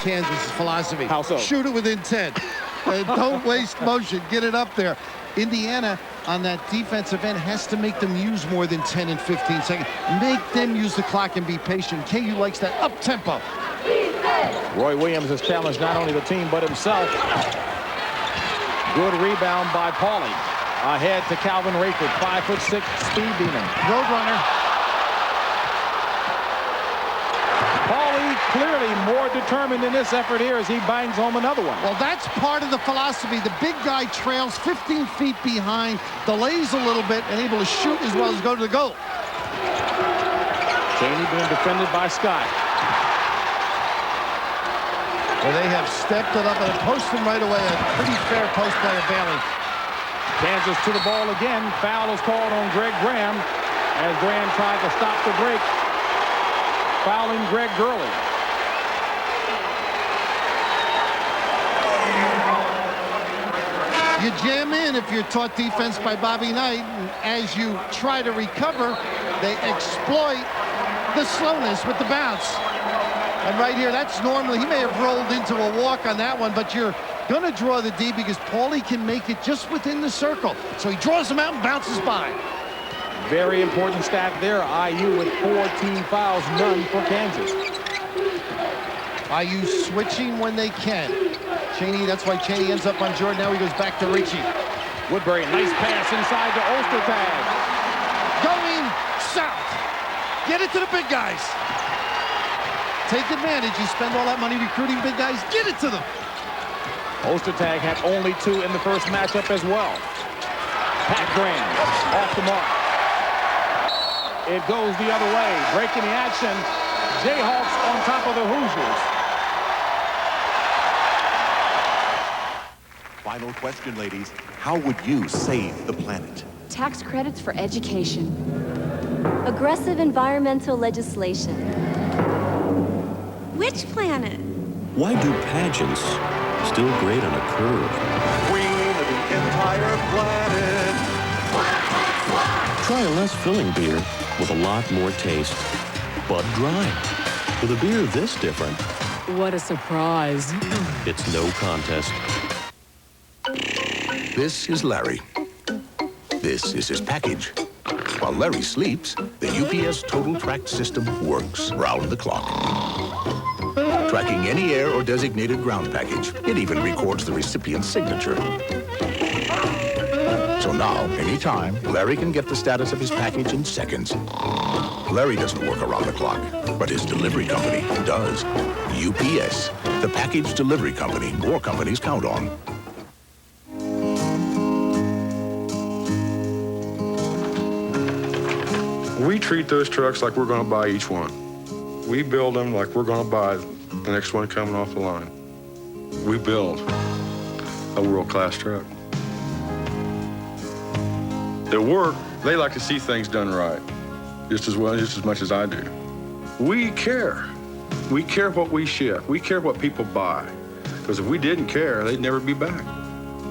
Kansas' philosophy. How so? Shoot it with intent. Don't waste motion. Get it up there. Indiana, on that defensive end, has to make them use more than 10 and 15 seconds. Make them use the clock and be patient. KU likes that up-tempo. Roy Williams has challenged not only the team but himself. Good rebound by Pauly. Ahead to Calvin Rayford, 5'6" speed demon. Roadrunner. Pauly clearly more determined in this effort here as he bangs home another one. Well, that's part of the philosophy. The big guy trails 15 feet behind, delays a little bit, and able to shoot as well as go to the goal. Chaney being defended by Scott. Well, they have stepped it up and posted him right away. A pretty fair post play of Bailey. Kansas to the ball again. Foul is called on Greg Graham as Graham tried to stop the break, fouling Greg Gurley. You jam in if you're taught defense by Bobby Knight, and as you try to recover, they exploit the slowness with the bounce. And right here, that's normally, he may have rolled into a walk on that one, but you're going to draw the D because Pauly can make it just within the circle. So he draws him out and bounces by. Very important stat there. IU with 4 team fouls, none for Kansas. IU switching when they can. Chaney, that's why Chaney ends up on Jordan. Now he goes back to Richie. Woodbury, nice pass inside to Ostertag. Going south. Get it to the big guys. Take advantage. You spend all that money recruiting big guys. Get it to them. Ostertag had only 2 in the first matchup as well. Pat Graham off the mark. It goes the other way. Breaking the action. Jayhawks on top of the Hoosiers. Final question, ladies. How would you save the planet? Tax credits for education. Aggressive environmental legislation. Which planet? Why do pageants still grade on a curve? Queen of the entire planet. Try a less filling beer with a lot more taste. Bud Dry. With a beer this different, What a surprise. it's no contest. This is Larry. This is his package. While Larry sleeps, the UPS Total Track system works round the clock. Tracking any air or designated ground package. It even records the recipient's signature. So now, anytime, Larry can get the status of his package in seconds. Larry doesn't work around the clock, but his delivery company does. UPS, the package delivery company more companies count on. We treat those trucks like we're going to buy each one. We build them like we're going to buy the next one coming off the line. We build a world-class truck. At work, they like to see things done right, just as much as I do. We care. We care what we ship. We care what people buy. Because if we didn't care, they'd never be back.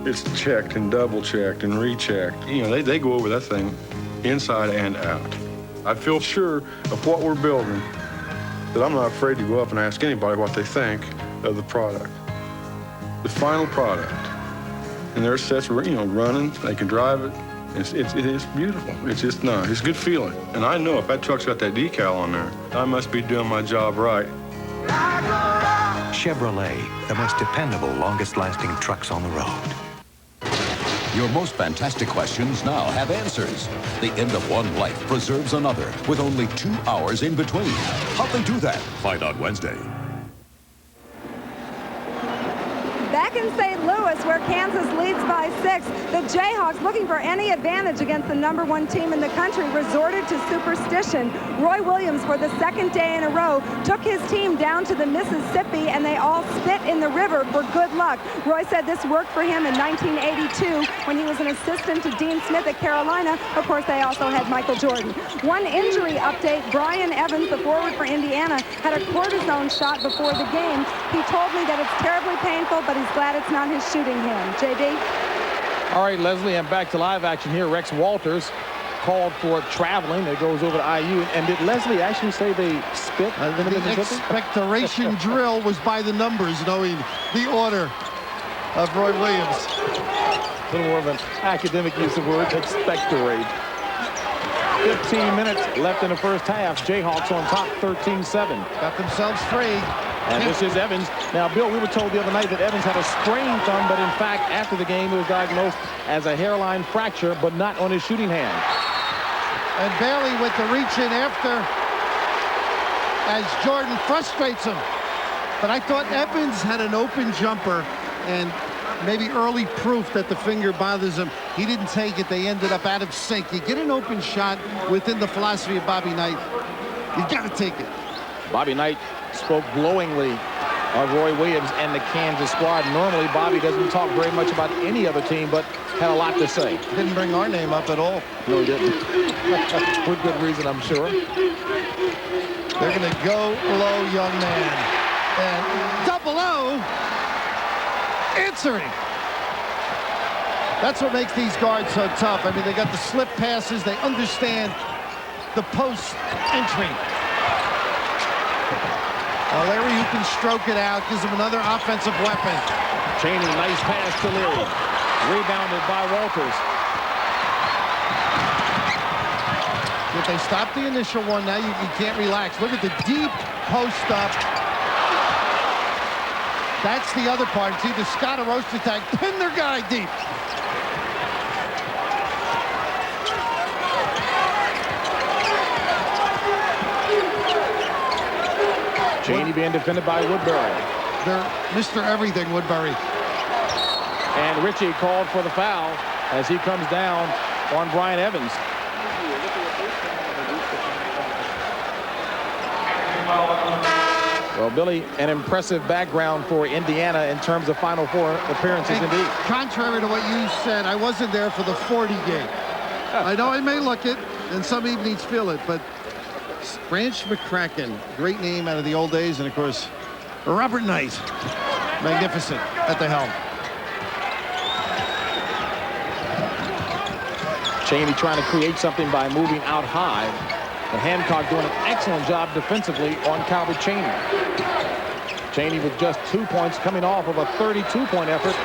It's checked and double-checked and rechecked. You know, they go over that thing inside and out. I feel sure of what we're building, that I'm not afraid to go up and ask anybody what they think of the product. The final product. And their sets, running, they can drive it. It's beautiful. It's just, it's a good feeling. And I know if that truck's got that decal on there, I must be doing my job right. Chevrolet, the most dependable, longest-lasting trucks on the road. Your most fantastic questions now have answers. The end of one life preserves another with only 2 hours in between. How'd they do that? Find out Wednesday. Back in St. Louis, where Kansas leads by 6, the Jayhawks, looking for any advantage against the #1 team in the country, resorted to superstition. Roy Williams, for the 2nd day in a row, took his team down to the Mississippi, and they all spit in the river for good luck. Roy said this worked for him in 1982 when he was an assistant to Dean Smith at Carolina. Of course, they also had Michael Jordan. One injury update: Brian Evans, the forward for Indiana, had a cortisone shot before the game. He told me that it's terribly painful, but he's glad it's not his shooting hand. JD? All right, Leslie, I'm back to live action here. Rex Walters called for traveling. It goes over to IU. And did Leslie actually say they spit in the The expectoration drill was by the numbers, knowing the order of Roy Williams. A little more of an academic use of words, expectorate. 15 minutes left in the first half. Jayhawks on top, 13-7. Got themselves free. And this is Evans. Now, Bill, we were told the other night that Evans had a sprained thumb, but in fact, after the game, he was diagnosed as a hairline fracture, but not on his shooting hand. And Bailey with the reach in after as Jordan frustrates him. But I thought Evans had an open jumper and maybe early proof that the finger bothers him. He didn't take it. They ended up out of sync. You get an open shot within the philosophy of Bobby Knight, you got to take it. Bobby Knight spoke glowingly of Roy Williams and the Kansas squad. Normally, Bobby doesn't talk very much about any other team, but had a lot to say. Didn't bring our name up at all. No, he didn't. For good reason, I'm sure. They're going to go low, young man. And double O answering. That's what makes these guards so tough. I mean, they got the slip passes. They understand the post entry. Larry, who can stroke it out, gives him another offensive weapon. Chaney, nice pass to Leary. Rebounded by Walters. If they stop the initial one, now you can't relax. Look at the deep post up. That's the other part. It's either Scott or Ostertag pin their guy deep. Chaney being defended by Woodbury. They're Mr. Everything, Woodbury. And Ritchie called for the foul as he comes down on Brian Evans. Well, Billy, an impressive background for Indiana in terms of Final Four appearances, indeed. Contrary to what you said, I wasn't there for the 40 game. I know I may look it, and some evenings feel it, but Branch McCracken, great name out of the old days, and of course, Robert Knight, magnificent at the helm. Chaney trying to create something by moving out high. But Hancock doing an excellent job defensively on Calvert Chaney. Chaney with just 2 points coming off of a 32-point effort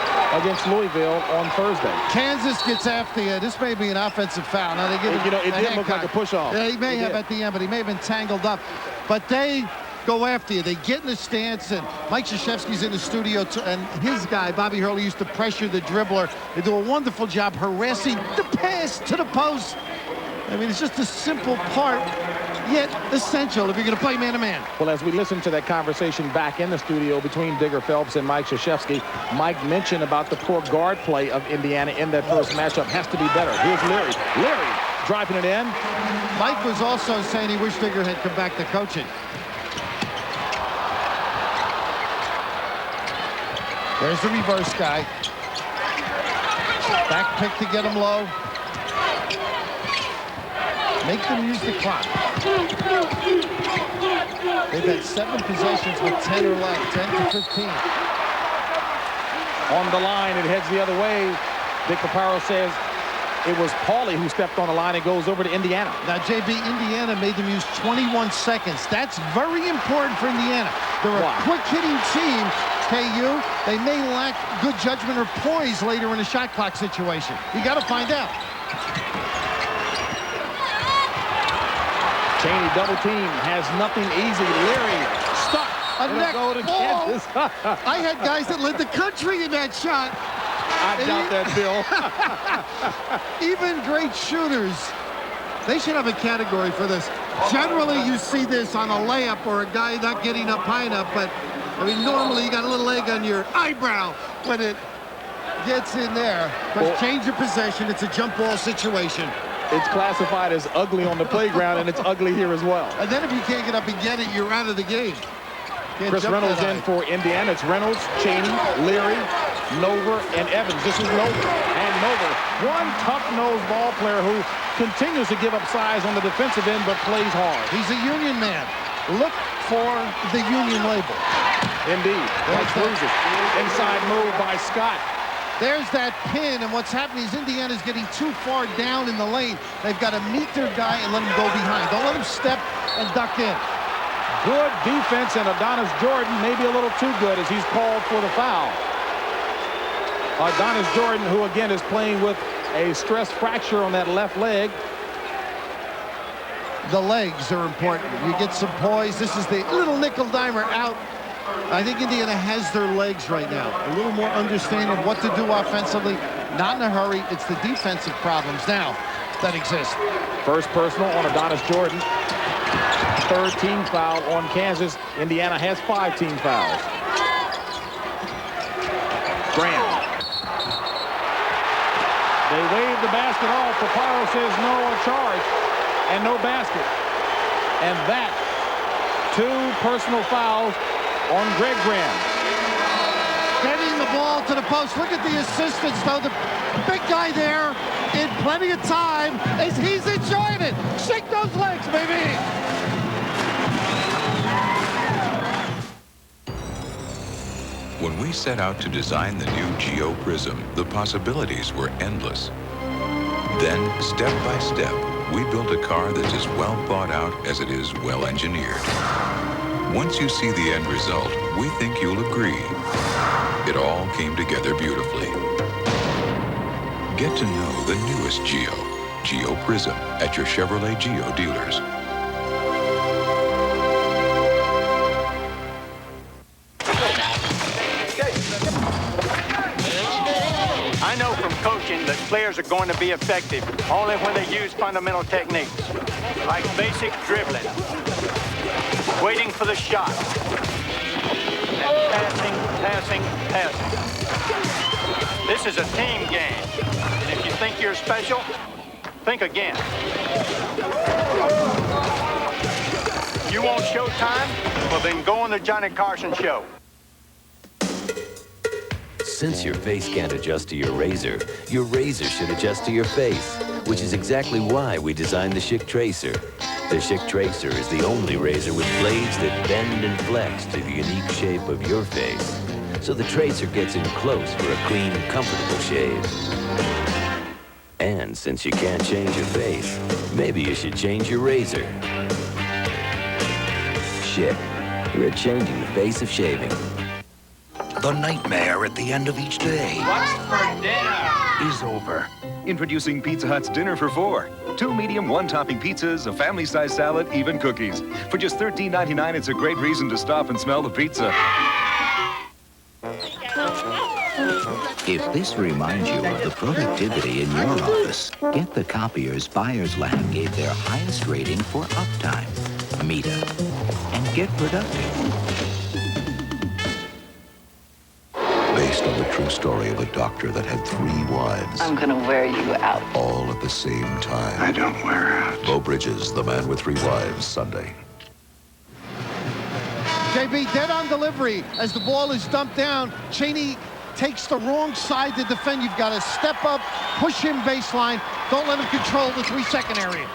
against Louisville on Thursday. Kansas gets after you. This may be an offensive foul. Now they give it, it did look like a push-off. Yeah, he may have at the end, but he may have been tangled up. But they go after you. They get in the stance, and Mike Krzyzewski's in the studio, and his guy, Bobby Hurley, used to pressure the dribbler. They do a wonderful job harassing the pass to the post. I mean, it's just a simple part, yet essential if you're going to play man-to-man. Well, as we listen to that conversation back in the studio between Digger Phelps and Mike Krzyzewski, Mike mentioned about the poor guard play of Indiana in that first matchup. Has to be better. Here's Leary. Leary driving it in. Mike was also saying he wished Digger had come back to coaching. There's the reverse guy. Back pick to get him low. Make them use the clock. They've had 7 possessions with 10 or less, 10 to 15. On the line, it heads the other way. Dick Caparo says it was Pauly who stepped on the line and goes over to Indiana. Now, JB, Indiana made them use 21 seconds. That's very important for Indiana. They're a quick-hitting team, KU. They may lack good judgment or poise later in a shot clock situation. You got to find out. Chaney double team has nothing easy. Leary stuck. A neck ball. Kansas. I had guys that led the country in that shot. I doubt that, Bill. Even great shooters, they should have a category for this. Generally, you see this on a layup or a guy not getting up high enough, but I mean, normally you got a little egg on your eyebrow when it gets in there. But change of possession, it's a jump ball situation. It's classified as ugly on the playground, and it's ugly here as well. And then if you can't get up and get it, you're out of the game. Chris Reynolds in for Indiana. It's Reynolds, Chaney, Leary, Nover, and Evans. This is Nover. And Nover, one tough-nosed ball player who continues to give up size on the defensive end, but plays hard. He's a union man. Look for the union label. Indeed. That's Bruises. Inside move by Scott. There's that pin, and what's happening is Indiana's getting too far down in the lane. They've got to meet their guy and let him go behind. Don't let him step and duck in. Good defense, and Adonis Jordan maybe a little too good as he's called for the foul. Adonis Jordan, who again is playing with a stress fracture on that left leg. The legs are important. You get some poise. This is the little nickel dimer out. I think Indiana has their legs right now. A little more understanding of what to do offensively. Not in a hurry. It's the defensive problems now that exist. First personal on Adonis Jordan. Third team foul on Kansas. Indiana has 5 team fouls. Graham. They wave the basket off. Paparo says no charge and no basket. And that, 2 personal fouls on Greg Graham. Getting the ball to the post. Look at the assistants, though. The big guy there in plenty of time as he's enjoying it. Shake those legs, baby. When we set out to design the new Geo Prism, the possibilities were endless. Then, step by step, we built a car that's as well thought out as it is well engineered. Once you see the end result, we think you'll agree. It all came together beautifully. Get to know the newest Geo Prism, at your Chevrolet Geo dealers. I know from coaching that players are going to be effective only when they use fundamental techniques, like basic dribbling, waiting for the shot, and passing. This is a team game, and if you think you're special, think again. You want showtime? Well, then go on the Johnny Carson Show. Since your face can't adjust to your razor should adjust to your face, which is exactly why we designed the Schick Tracer. The Schick Tracer is the only razor with blades that bend and flex to the unique shape of your face. So the Tracer gets in close for a clean, comfortable shave. And since you can't change your face, maybe you should change your razor. Schick, we're changing the face of shaving. The nightmare at the end of each day. What's for dinner? Is over. Introducing Pizza Hut's Dinner for 4. 2 medium, 1-topping pizzas, a family-sized salad, even cookies. For just $13.99, it's a great reason to stop and smell the pizza. If this reminds you of the productivity in your office, get the copiers Buyers Lab gave their highest rating for uptime. Meta. And get productive. Based on the true story of a doctor that had 3 wives. I'm gonna wear you out. All at the same time. I don't wear out. Beau Bridges, The Man with 3 Wives, Sunday. JB, dead on delivery as the ball is dumped down. Chaney takes the wrong side to defend. You've got to step up, push him baseline. Don't let him control the 3-second area.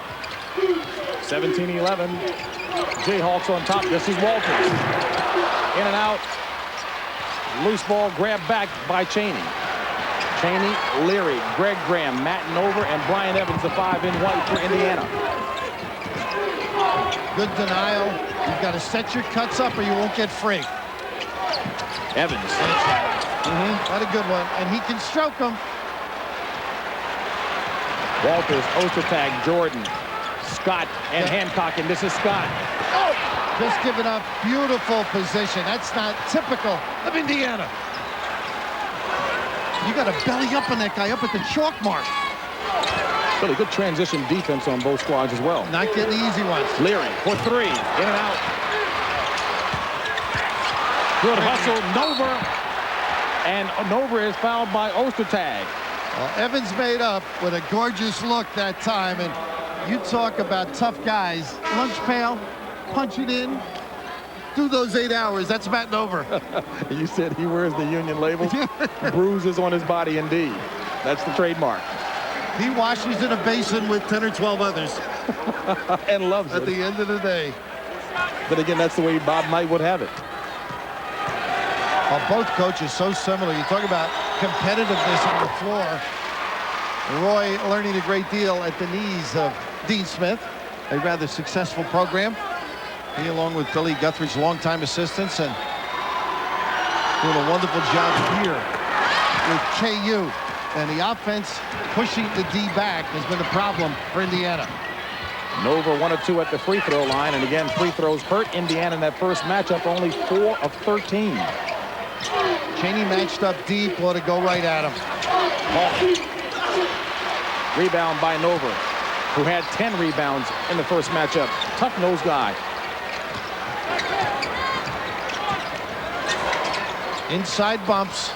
17-11. Jayhawks on top. This is Walters. In and out. Loose ball grabbed back by Chaney. Chaney, Leary, Greg Graham, Matt Nover, and Brian Evans, the 5 in white for Indiana. Good denial. You've got to set your cuts up or you won't get free. Evans. Not a good one. And he can stroke them. Walters, Ostertag, Jordan, Scott, and Hancock, and this is Scott. Oh! Just giving up beautiful position. That's not typical of Indiana. You got to belly up on that guy up at the chalk mark. Really good transition defense on both squads as well. Not getting the easy ones. Leary for 3. In and out. Good hustle. Nover. And Nover is fouled by Ostertag. Well, Evans made up with a gorgeous look that time. And you talk about tough guys. Lunch pail. Punch it in, do those 8 hours. That's Matt Nover. You said he wears the union label. Bruises on his body, indeed. That's the trademark. He washes in a basin with 10 or 12 others. And loves it. At the end of the day. But again, that's the way Bob Knight would have it. Both coaches so similar. You talk about competitiveness on the floor. Roy learning a great deal at the knees of Dean Smith, a rather successful program. He, along with Billy Guthrie's longtime assistants, and doing a wonderful job here with KU. And the offense pushing the D back has been a problem for Indiana. Nova 1 of 2 at the free throw line, and again, free throws hurt Indiana in that first matchup, only 4 of 13. Chaney matched up deep, let it go right at him. Rebound by Nova, who had 10 rebounds in the first matchup. Tough nose guy. Inside bumps.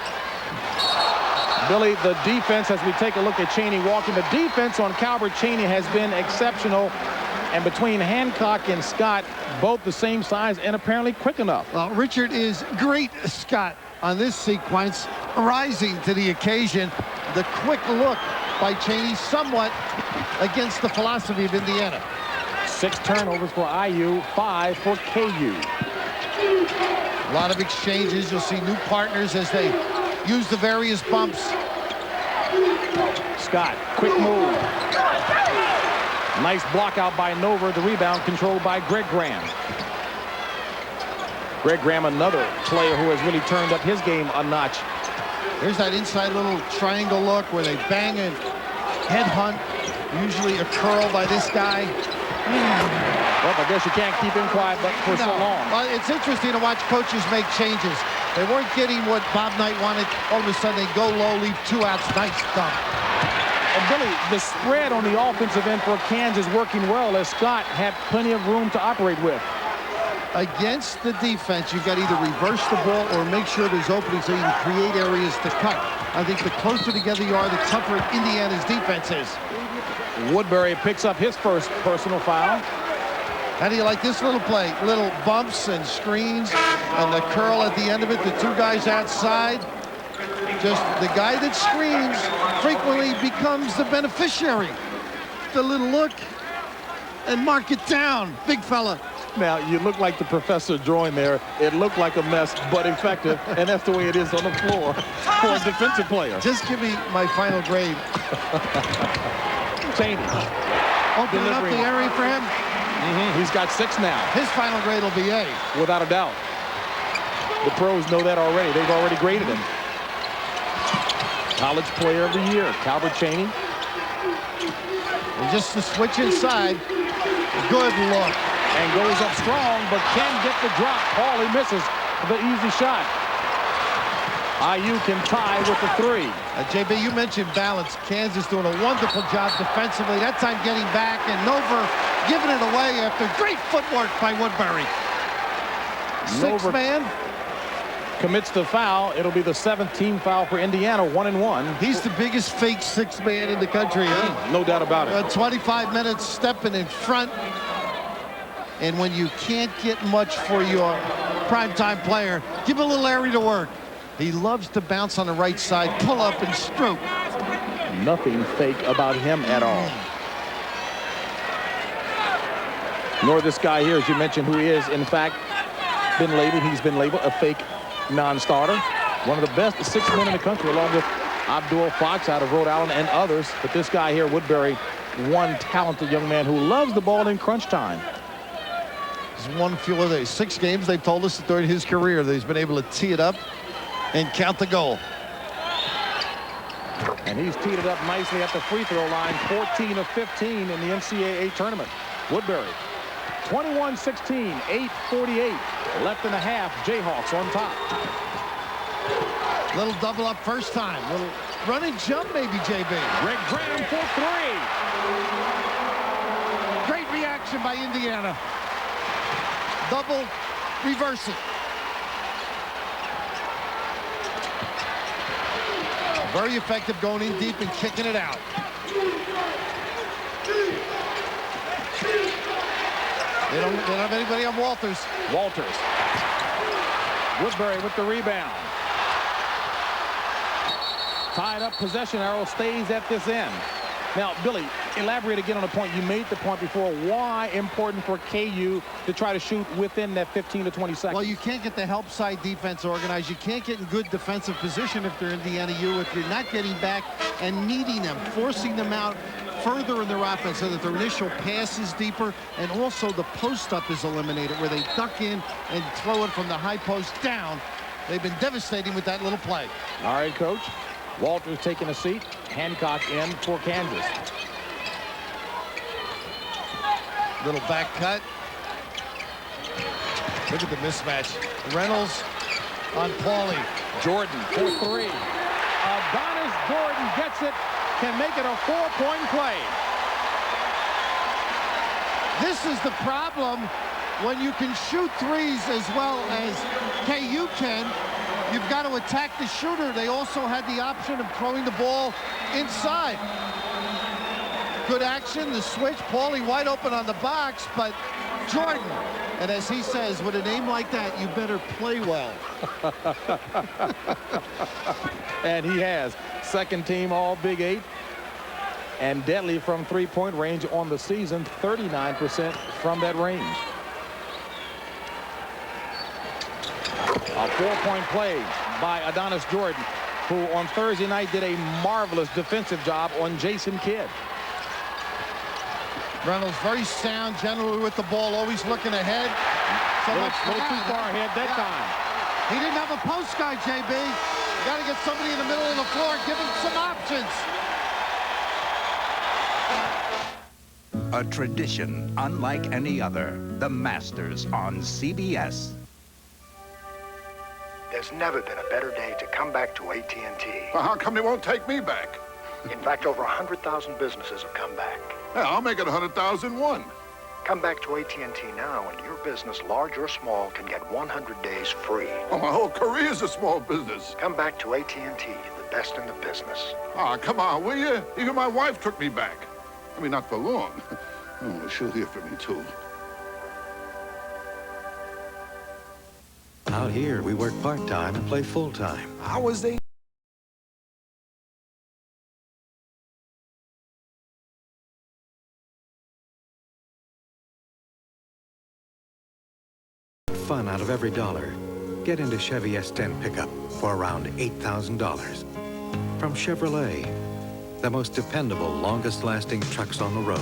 Billy, the defense, as we take a look at Chaney walking, the defense on Calbert Chaney has been exceptional. And between Hancock and Scott, both the same size and apparently quick enough. Well, Richard is great, Scott, on this sequence, rising to the occasion. The quick look by Chaney, somewhat against the philosophy of Indiana. 6 turnovers for IU, 5 for KU. A lot of exchanges. You'll see new partners as they use the various bumps. Scott, quick move. Nice block out by Nova. The rebound controlled by Greg Graham. Greg Graham, another player who has really turned up his game a notch. There's that inside little triangle look where they bang and headhunt. Usually a curl by this guy. Well, I guess you can't keep him quiet but for so long. Well, it's interesting to watch coaches make changes. They weren't getting what Bob Knight wanted. All of a sudden, they go low, leave 2 outs. Nice dump. And Billy, the spread on the offensive end for Kansas working well as Scott had plenty of room to operate with. Against the defense, you've got to either reverse the ball or make sure there's openings so you can create areas to cut. I think the closer together you are, the tougher Indiana's defense is. Woodbury picks up his first personal foul. How do you like this little play? Little bumps and screens and the curl at the end of it. The 2 guys outside. Just the guy that screens frequently becomes the beneficiary. The little look and mark it down. Big fella. Now, you look like the professor drawing there. It looked like a mess, but effective, and that's the way it is on the floor for a defensive player. Just give me my final grade. Chaney. Opening up the area for him. He's got 6 now. His final grade will be A. Without a doubt. The pros know that already. They've already graded him. College Player of the Year, Calbert Chaney. And just the switch inside. Good look. And goes up strong, but can get the drop. Paulie misses the easy shot. IU can tie with the 3. JB, you mentioned balance. Kansas doing a wonderful job defensively. That time getting back, and Nova giving it away after great footwork by Woodbury. 6 man. Commits the foul. It'll be the 7th team foul for Indiana, 1-1. He's the biggest fake 6 man in the country, huh? No doubt about it. 25 minutes stepping in front. And when you can't get much for your primetime player, give him a little area to work. He loves to bounce on the right side, pull up and stroke. Nothing fake about him at all. Nor this guy here, as you mentioned, who is, in fact, he's been labeled a fake non-starter. One of the best 6 men in the country, along with Abdul Fox out of Rhode Island and others. But this guy here, Woodbury, one talented young man who loves the ball in crunch time. He's won few of the 6 games. They've told us that during his career that he's been able to tee it up and count the goal. And he's teed it up nicely at the free throw line, 14 of 15 in the NCAA tournament. Woodbury, 21-16, 8:48 left in the half. Jayhawks on top. Little double up first time. Little run and jump maybe, JB. Greg Graham for 3. Great reaction by Indiana. Double reverse it. Very effective going in deep and kicking it out. They don't have anybody on Walters. Woodbury with the rebound. Tied up possession arrow stays at this end. Now, Billy, elaborate again on the point. You made the point before. Why important for KU to try to shoot within that 15 to 20 seconds? Well, you can't get the help side defense organized. You can't get in good defensive position if they're in the NEU, if you're not getting back and meeting them, forcing them out further in their offense so that their initial pass is deeper, and also the post-up is eliminated, where they duck in and throw it from the high post down. They've been devastating with that little play. All right, Coach. Walters taking a seat. Hancock in for Kansas. Little back cut. Look at the mismatch. Reynolds on Paulie. Jordan for three. Adonis Jordan gets it. Can make it a 4-point play. This is the problem when you can shoot threes as well as KU can. You've got to attack the shooter. They also had the option of throwing the ball inside. Good action, the switch. Paulie wide open on the box, but Jordan, and as he says, with a name like that, you better play well. And he has. Second team all Big 8. And deadly from three-point range on the season, 39% from that range. A 4-point play by Adonis Jordan, who on Thursday night did a marvelous defensive job on Jason Kidd. Reynolds very sound generally with the ball, always looking ahead. So little too far ahead that time. He didn't have a post guy, JB. You got to get somebody in the middle of the floor, give him some options. A tradition unlike any other. The Masters on CBS. There's never been a better day to come back to AT&T. Well, how come they won't take me back? In fact, over 100,000 businesses have come back. Yeah, I'll make it 100,001. Come back to AT&T now, and your business, large or small, can get 100 days free. Oh, my whole career's a small business. Come back to AT&T, the best in the business. Ah, come on, will you? Even my wife took me back. I mean, not for long. Oh, she'll hear from me, too. Out here, we work part-time and play full-time. How was they? Fun out of every dollar. Get into Chevy S10 pickup for around $8,000. From Chevrolet, the most dependable, longest-lasting trucks on the road.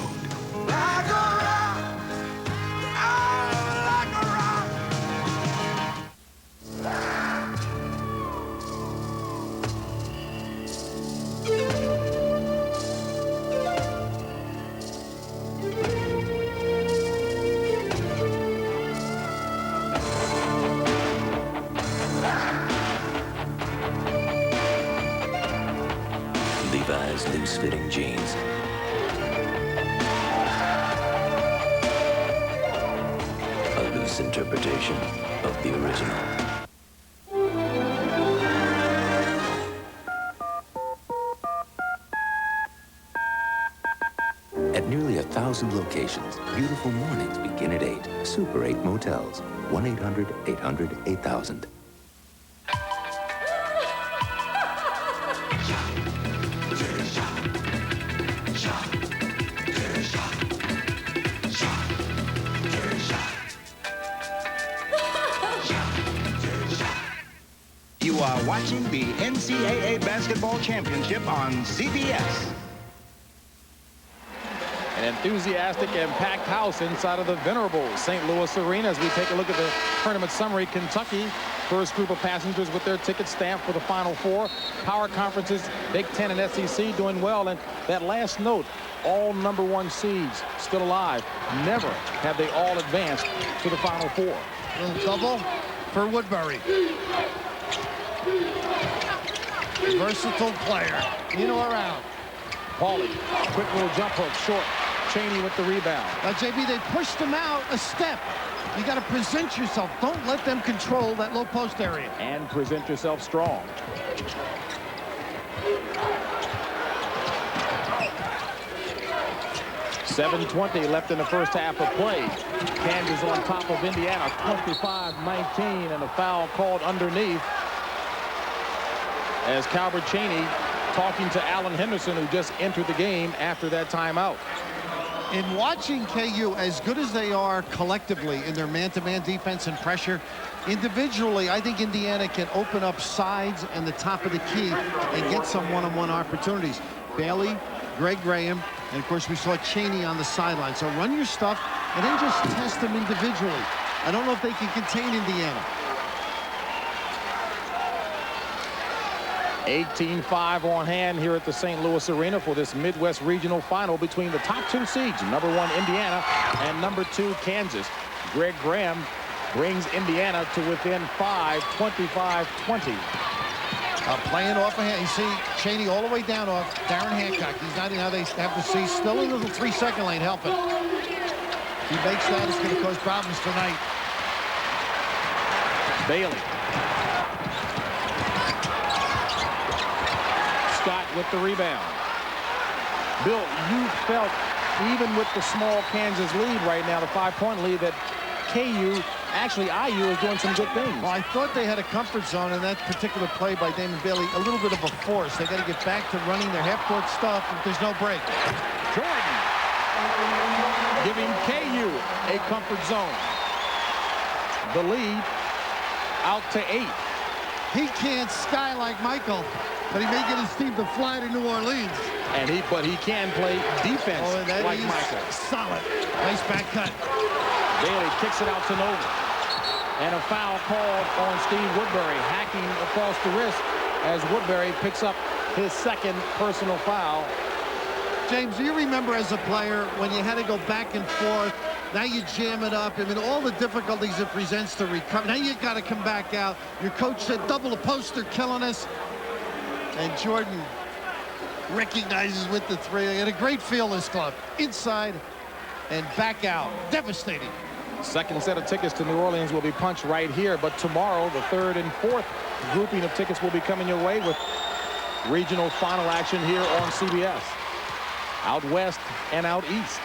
Levi's loose-fitting jeans. A loose interpretation of the original. At nearly 1,000 locations, beautiful mornings begin at 8. Super 8 Motels. 1-800-800-8000. You are watching the NCAA Basketball Championship on CBS. An enthusiastic and packed house inside of the venerable St. Louis Arena as we take a look at the tournament summary. Kentucky, first group of passengers with their ticket stamped for the Final Four. Power conferences, Big Ten and SEC doing well. And that last note, all #1 seeds still alive. Never have they all advanced to the Final Four. Little double for Woodbury. Versatile player, in or out. Paulie, quick little jump hook, short. Chaney with the rebound. Now, JB, they pushed him out a step. You got to present yourself. Don't let them control that low post area. And present yourself strong. .720 left in the first half of play. Kansas on top of Indiana, 25-19, and a foul called underneath as Calbert Chaney talking to Alan Henderson, who just entered the game after that timeout. In watching KU, as good as they are collectively in their man-to-man defense and pressure, individually, I think Indiana can open up sides and the top of the key and get some one-on-one opportunities. Bailey, Greg Graham, and of course we saw Chaney on the sideline. So run your stuff and then just test them individually. I don't know if they can contain Indiana. 18-5 on hand here at the St. Louis Arena for this Midwest Regional Final between the top two seeds, number 1 Indiana and number 2 Kansas. Greg Graham brings Indiana to within 5, 25-20. Playing off a hand. You see Chaney all the way down off Darren Hancock. He's not in how they have to see. Still in the 3-second lane helping. He makes that. It's going to cause problems tonight. Bailey. Scott with the rebound. Bill, you felt even with the small Kansas lead right now, the 5-point lead, that KU, actually IU, is doing some good things. Well, I thought they had a comfort zone in that particular play by Damon Bailey. A little bit of a force. They got to get back to running their half-court stuff if there's no break. Jordan giving KU a comfort zone. The lead out to 8. He can't sky like Michael, but he may get his team to fly to New Orleans. But he can play defense like Michael. Solid. Nice back cut. Bailey kicks it out to Nova. And a foul called on Steve Woodbury, hacking across the wrist as Woodbury picks up his second personal foul. James, do you remember as a player when you had to go back and forth? Now you jam it up. I mean, all the difficulties it presents to recover. Now you got to come back out. Your coach said double the poster, killing us. And Jordan recognizes with the 3. They had a great feel, this club. Inside and back out. Devastating. Second set of tickets to New Orleans will be punched right here. But tomorrow, the 3rd and 4th grouping of tickets will be coming your way with regional final action here on CBS. Out west and out east.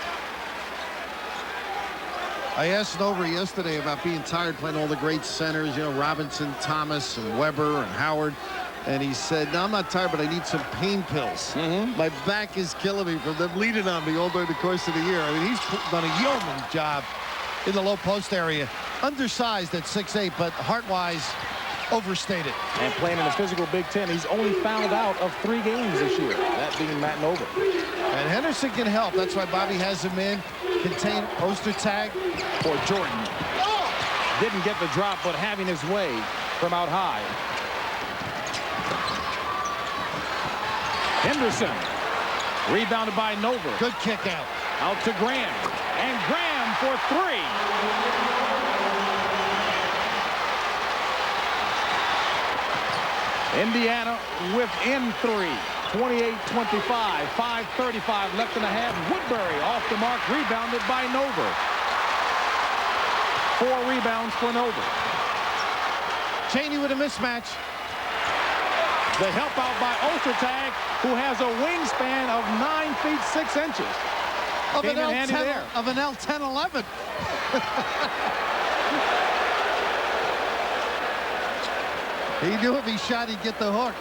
I asked Nova yesterday about being tired playing all the great centers, you know, Robinson, Thomas, and Weber, and Howard. And he said, no, I'm not tired, but I need some pain pills. My back is killing me from them leaning on me all during the course of the year. I mean, he's done a yeoman job in the low post area. Undersized at 6'8", but heart-wise, overstated. And playing in the physical Big Ten, he's only fouled out of 3 games this year, that being Matt Nova. And Henderson can help. That's why Bobby has him in. Contain poster tag for Jordan. Didn't get the drop, but having his way from out high. Henderson rebounded by Nova. Good kick out. Out to Graham. And Graham for 3. Indiana within 3. 28-25. 5:35 left in the half. Woodbury off the mark. Rebounded by Nova. 4 rebounds for Nova. Chaney with a mismatch. The help out by Ostertag, who has a wingspan of 9 feet 6 inches. Of an L10-11. He knew if he shot, he'd get the hook.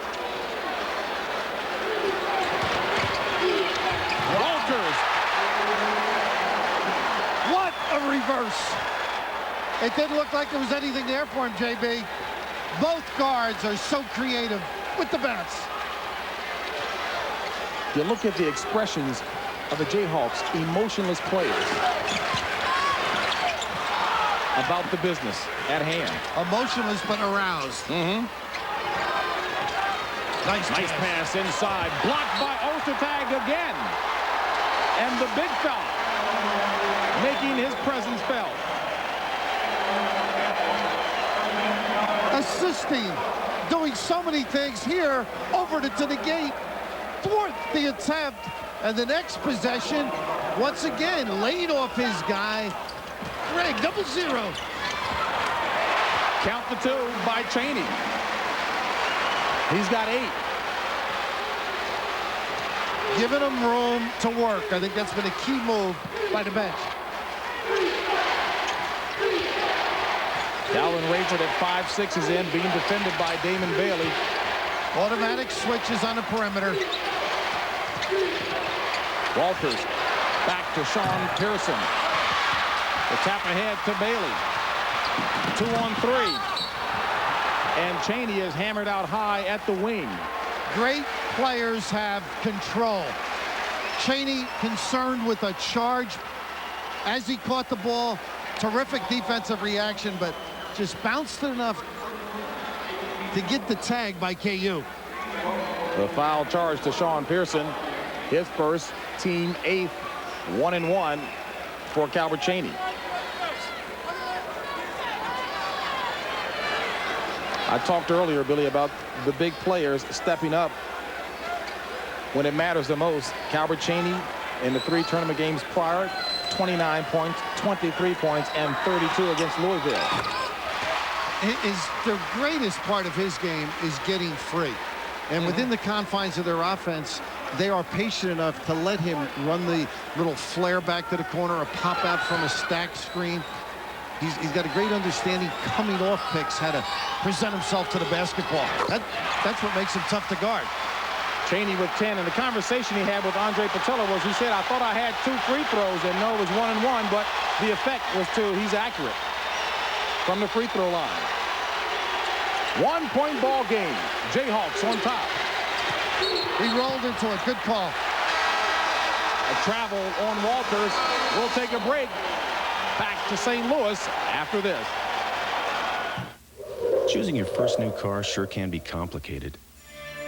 Walters. What a reverse. It didn't look like there was anything there for him, JB. Both guards are so creative with the bounce. You look at the expressions of the Jayhawks, emotionless players. About the business at hand. Emotionless but aroused. Nice pass inside. Blocked by Ostertag again. And the big fella making his presence felt. Assisting, doing so many things here, over to the gate, thwart the attempt, and the next possession, once again, laid off his guy. Greg, 0-0. Count the 2 by Chaney. He's got 8. Giving him room to work. I think that's been a key move by the bench. Dalvin Rayford at 5'6" is in, being defended by Damon Bailey. Automatic switches on the perimeter. Walters back to Sean Pearson. The tap ahead to Bailey. 2-on-3. And Cheney is hammered out high at the wing. Great players have control. Cheney concerned with a charge as he caught the ball. Terrific defensive reaction, but just bounced it enough to get the tag by KU. The foul charge to Sean Pearson. His first, team 8th, 1-1 for Calbert Cheney. I talked earlier, Billy, about the big players stepping up when it matters the most. Calbert Cheney in the 3 tournament games prior, 29 points, 23 points, and 32 against Louisville. The greatest part of his game is getting free. And within the confines of their offense, they are patient enough to let him run the little flare back to the corner, a pop out from a stack screen. He's got a great understanding coming off picks, how to present himself to the basketball. That's what makes him tough to guard. Cheney with 10, and the conversation he had with Andre Patella was, he said, I thought I had 2 free throws, and no, it was 1-1, but the effect was 2. He's accurate from the free throw line. 1-point ball game. Jayhawks on top. He rolled into a good call. A travel on Walters. We'll take a break. Back to St. Louis after this. Choosing your first new car sure can be complicated.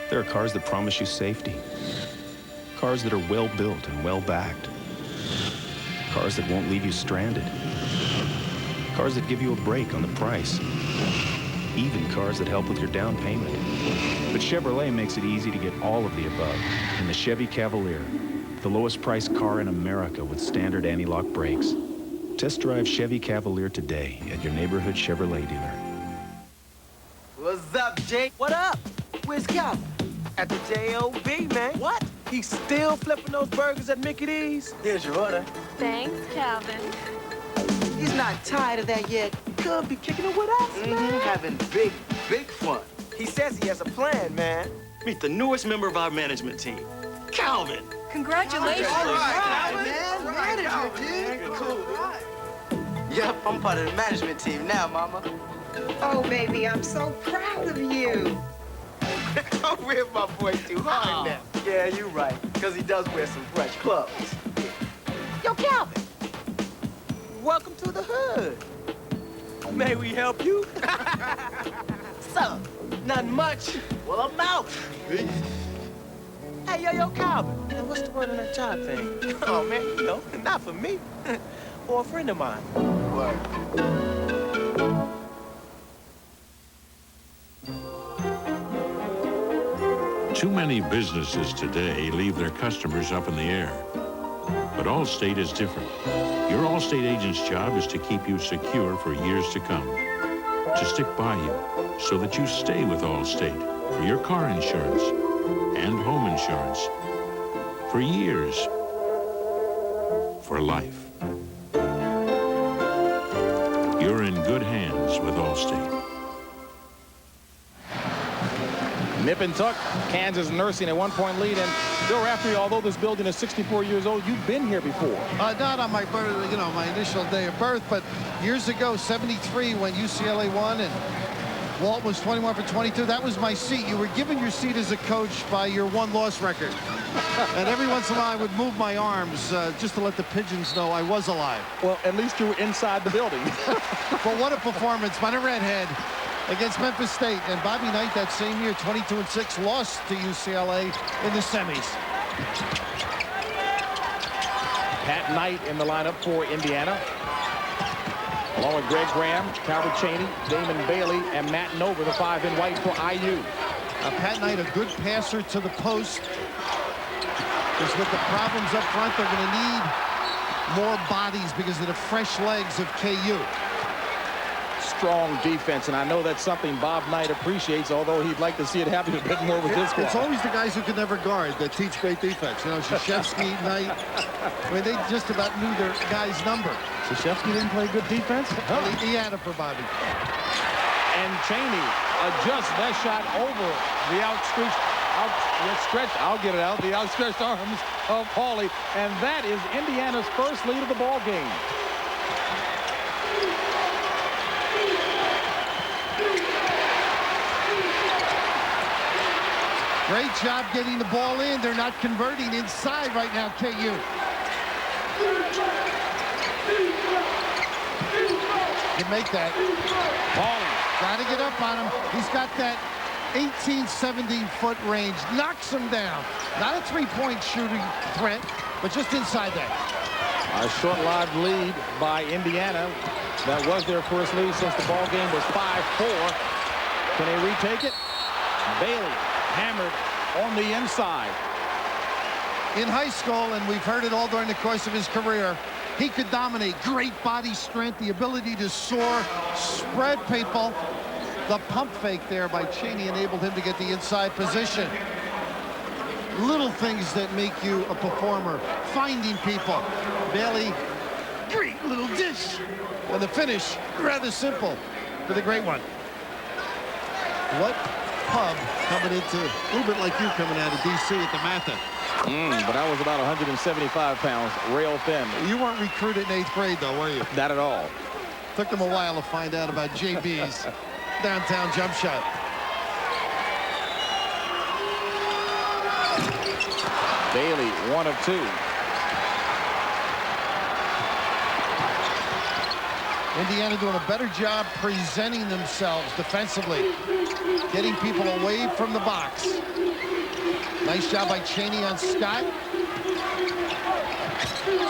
There are cars that promise you safety. Cars that are well built and well backed. Cars that won't leave you stranded. Cars that give you a break on the price. Even cars that help with your down payment. But Chevrolet makes it easy to get all of the above in the Chevy Cavalier, the lowest priced car in America with standard anti-lock brakes. Test drive Chevy Cavalier today at your neighborhood Chevrolet dealer. What's up, Jake? What up? Where's Calvin? At the J.O.B., man. What? He's still flipping those burgers at Mickey D's? Here's your order. Thanks, Calvin. He's not tired of that yet. He could be kicking it with us, man. Having big fun. He says he has a plan, man. Meet the newest member of our management team, Calvin. Congratulations. All right, man. Manager, dude. Cool. Yep, I'm part of the management team now, Mama. Oh, baby, I'm so proud of you. Don't rip my boy too hard now. Yeah, you're right, because he does wear some fresh clothes. Yo, Calvin. Welcome to the hood. May we help you? So, nothing much. Well, I'm out. Hey, yo, Calvin. Now, what's the word on that job thing? Oh, man, you know, not for me. For a friend of mine. What? Too many businesses today leave their customers up in the air. But Allstate is different. Your Allstate agent's job is to keep you secure for years to come. To stick by you so that you stay with Allstate for your car insurance and home insurance. For years. For life. You're in good hands with Allstate. Nip and tuck, Kansas nursing a 1-point lead. And Bill Raftery, although this building is 64 years old, you've been here before. Not on my birth, my initial day of birth, but years ago, 73, when UCLA won and Walt was 21 for 22. That was my seat. You were given your seat as a coach by your 1-loss record. And every once in a while, I would move my arms just to let the pigeons know I was alive. Well, at least you were inside the building. But what a performance by the Redhead against Memphis State. And Bobby Knight that same year, 22-6, lost to UCLA in the semis. Pat Knight in the lineup for Indiana. Along with Greg Graham, Calvert Cheney, Damon Bailey, and Matt Nova, the 5 in white for IU. Pat Knight, a good passer to the post. Just with the problems up front, they're going to need more bodies because of the fresh legs of KU. Strong defense, and I know that's something Bob Knight appreciates, although he'd like to see it happen a bit more with this squad. It's always the guys who can never guard that teach great defense. Krzyzewski, Knight, I mean, they just about knew their guy's number. Krzyzewski didn't play good defense? He had it for Bobby. And Cheney adjusts that shot over the outstretched, I'll get it out, the outstretched arms of Hawley. And that is Indiana's first lead of the ball game. Great job getting the ball in. They're not converting inside right now, KU. You make that. Hawley. Got to get up on him. He's got that 18, 17-foot range. Knocks him down. Not a three-point shooting threat, but just inside that. A short-lived lead by Indiana. That was their first lead since the ball game was 5-4. Can they retake it? Bailey hammered on the inside. In high school, and we've heard it all during the course of his career, he could dominate. Great body strength, the ability to soar, spread people. The pump fake there by Cheney enabled him to get the inside position. Little things that make you a performer. Finding people. Bailey, great little dish. And the finish, rather simple for the great one. What pub coming into, a little bit like you coming out of D.C. at the Matha. But I was about 175 pounds, rail thin. You weren't recruited in 8th grade, though, were you? Not at all. Took them a while to find out about JB's downtown jump shot. Bailey, 1 of 2. Indiana doing a better job presenting themselves defensively, getting people away from the box. Nice job by Cheney on Scott.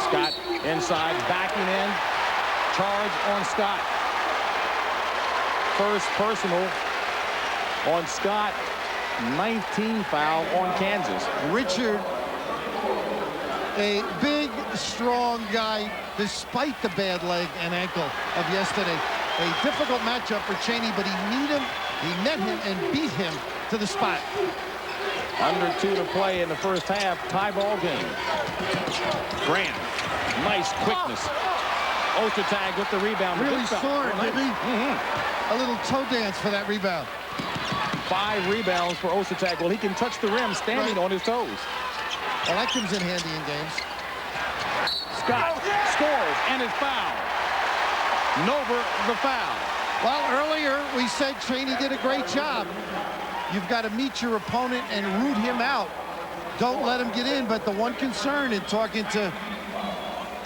Scott inside, backing in. Charge on Scott. First personal on Scott. 19 foul on Kansas. Richard, a big, strong guy, despite the bad leg and ankle of yesterday. A difficult matchup for Cheney, but he met him and beat him to the spot. Under 2 to play in the first half. Tie ball game. Graham. Nice quickness. Ostertag with the rebound. Really soared, didn't he? A little toe dance for that rebound. 5 rebounds for Ostertag. Well, he can touch the rim standing on his toes. Well, that comes in handy in games. Scott scores and is fouled. Nover the foul. Well, earlier we said Cheney did a great job. You've got to meet your opponent and root him out. Don't let him get in. But the one concern in talking to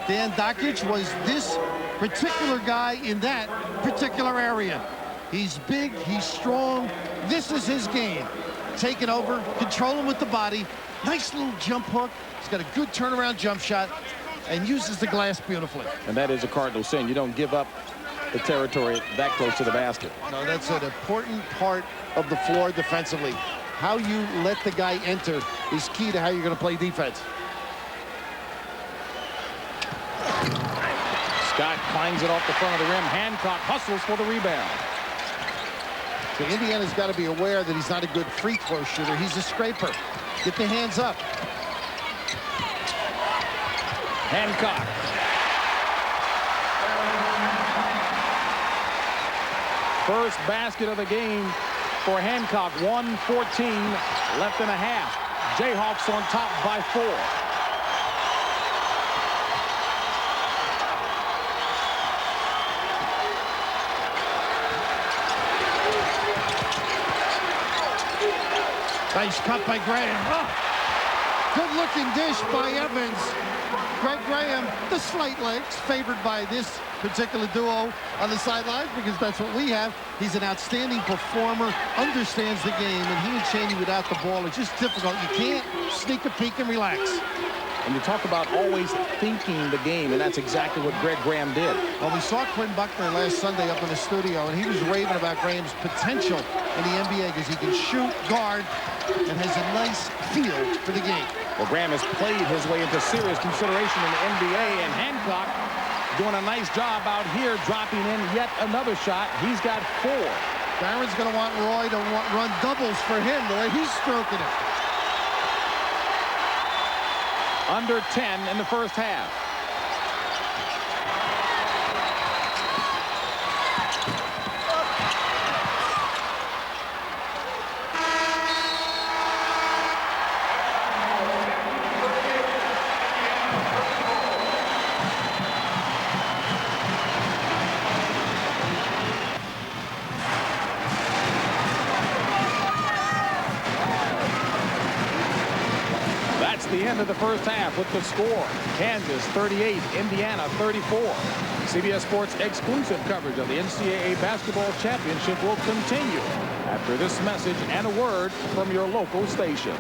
Dan Dockich was this particular guy in that particular area. He's big, he's strong. This is his game. Taking over, control him with the body. Nice little jump hook. He's got a good turnaround jump shot and uses the glass beautifully. And that is a cardinal sin. You don't give up the territory that close to the basket. No, that's an important part of the floor defensively. How you let the guy enter is key to how you're going to play defense. Scott finds it off the front of the rim. Hancock hustles for the rebound. So Indiana's got to be aware that he's not a good free throw shooter. He's a scraper. Get the hands up. Hancock. First basket of the game for Hancock. 1:14 left in a half. Jayhawks on top by 4. Nice cut by Graham. Oh, good-looking dish by Evans. Greg Graham, the slight legs, favored by this particular duo on the sidelines because that's what we have. He's an outstanding performer, understands the game, and he and Cheney without the ball is just difficult. You can't sneak a peek and relax. And you talk about always thinking the game, and that's exactly what Greg Graham did. Well, we saw Quinn Buckner last Sunday up in the studio, and he was raving about Graham's potential in the NBA because he can shoot, guard, and has a nice feel for the game. Well, Graham has played his way into serious consideration in the NBA, and Hancock doing a nice job out here, dropping in yet another shot. He's got 4. Barron's going to want Roy to run doubles for him the way he's stroking it. Under 10 in the first half. the end of the first half with the score. Kansas 38, Indiana 34. CBS Sports exclusive coverage of the NCAA Basketball Championship will continue after this message and a word from your local station.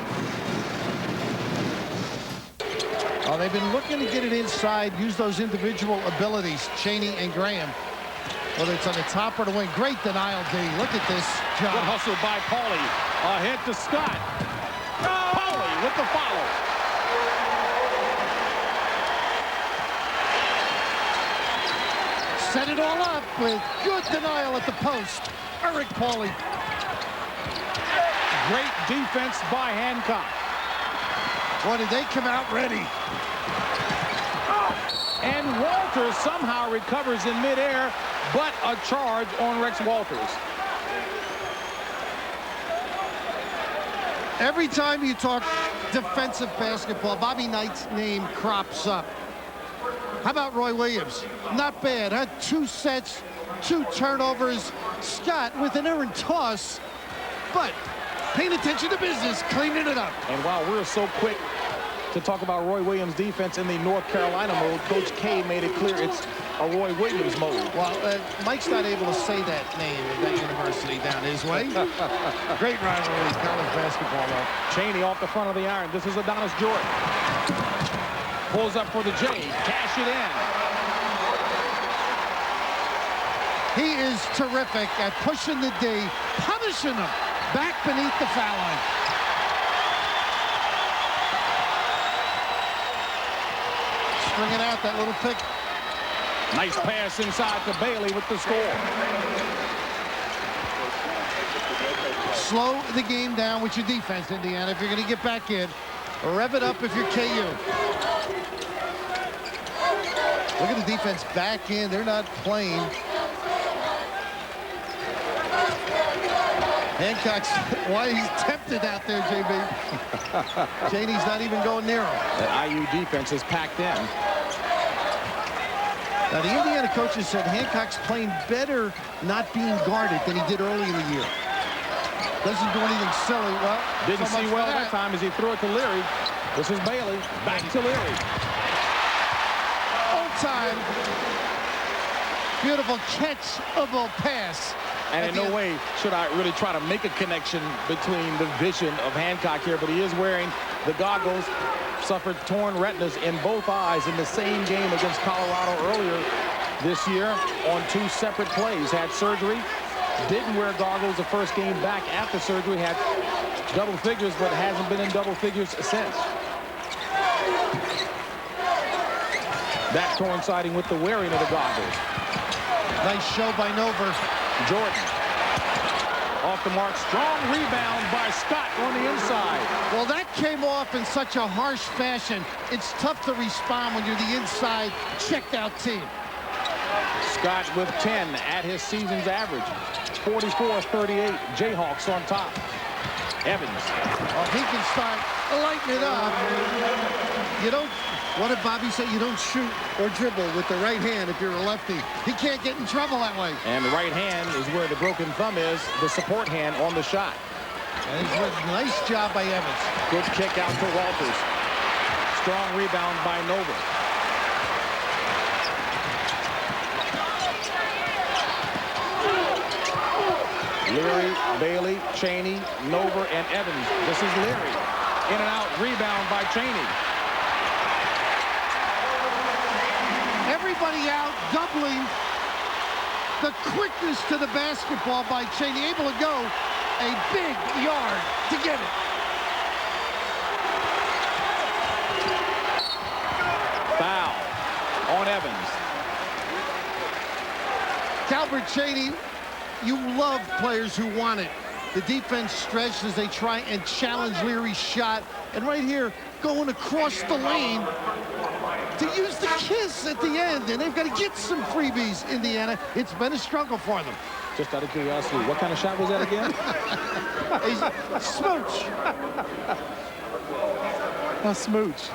Oh, they've been looking to get it inside, use those individual abilities, Chaney and Graham. Whether it's on the top or the wing. Great denial, D. Look at this job. Good hustle by Pauly. Ahead to Scott. Pauly with the follow. Set it all up with good denial at the post. Eric Pauly. Great defense by Hancock. Boy, did they come out ready. And Walters somehow recovers in midair, but a charge on Rex Walters. Every time you talk defensive basketball, Bobby Knight's name crops up. How about Roy Williams? Not bad. Had 2 sets, 2 turnovers. Scott with an errant toss, but paying attention to business, cleaning it up. And while we're so quick to talk about Roy Williams' defense in the North Carolina mode, Coach K made it clear it's a Roy Williams mode. Well, Mike's not able to say that name at that university down his way. Great rivalry, college basketball, though. Chaney off the front of the iron. This is Adonis Jordan. Pulls up for the J. Cash it in. He is terrific at pushing the D, punishing him back beneath the foul line. Stringing out that little pick. Nice pass inside to Bailey with the score. Slow the game down with your defense, Indiana, if you're going to get back in. Rev it up if you're KU. Look at the defense back in. They're not playing. Hancock's, why he's tempted out there, JB. Chaney's not even going near him. The IU defense is packed in. Now, the Indiana coaches said Hancock's playing better not being guarded than he did early in the year. Doesn't do anything silly. Well, didn't see well that time as he threw it to Leary. This is Bailey. Back to Leary. Old time. Beautiful catchable pass. And in no way should I really try to make a connection between the vision of Hancock here, but he is wearing the goggles. Suffered torn retinas in both eyes in the same game against Colorado earlier this year on 2 separate plays. Had surgery, didn't wear goggles the first game back after surgery, had double figures, but hasn't been in double figures since. That coinciding with the wearing of the goggles. Nice show by Nover. Jordan. Off the mark, strong rebound by Scott on the inside. Well, that came off in such a harsh fashion. It's tough to respond when you're the inside checked-out team. Scott with 10 at his season's average. 44-38. Jayhawks on top. Evans. Oh, he can start lighting it up. You don't, what did Bobby say? You don't shoot or dribble with the right hand if you're a lefty. He can't get in trouble that way. And the right hand is where the broken thumb is, the support hand on the shot. And nice job by Evans. Good kick out to Walters. Strong rebound by Nova. Leary, Bailey, Chaney, Nova, and Evans. This is Leary. In and out, rebound by Chaney. Everybody out, doubling. The quickness to the basketball by Chaney, able to go a big yard to get it. Foul on Evans. Calvert Chaney, you love players who want it. The defense stretched as they try and challenge Leary's shot. And right here, going across the lane to use the kiss at the end. And they've got to get some freebies, Indiana. It's been a struggle for them. Just out of curiosity, what kind of shot was that again? A smooch. A smooch.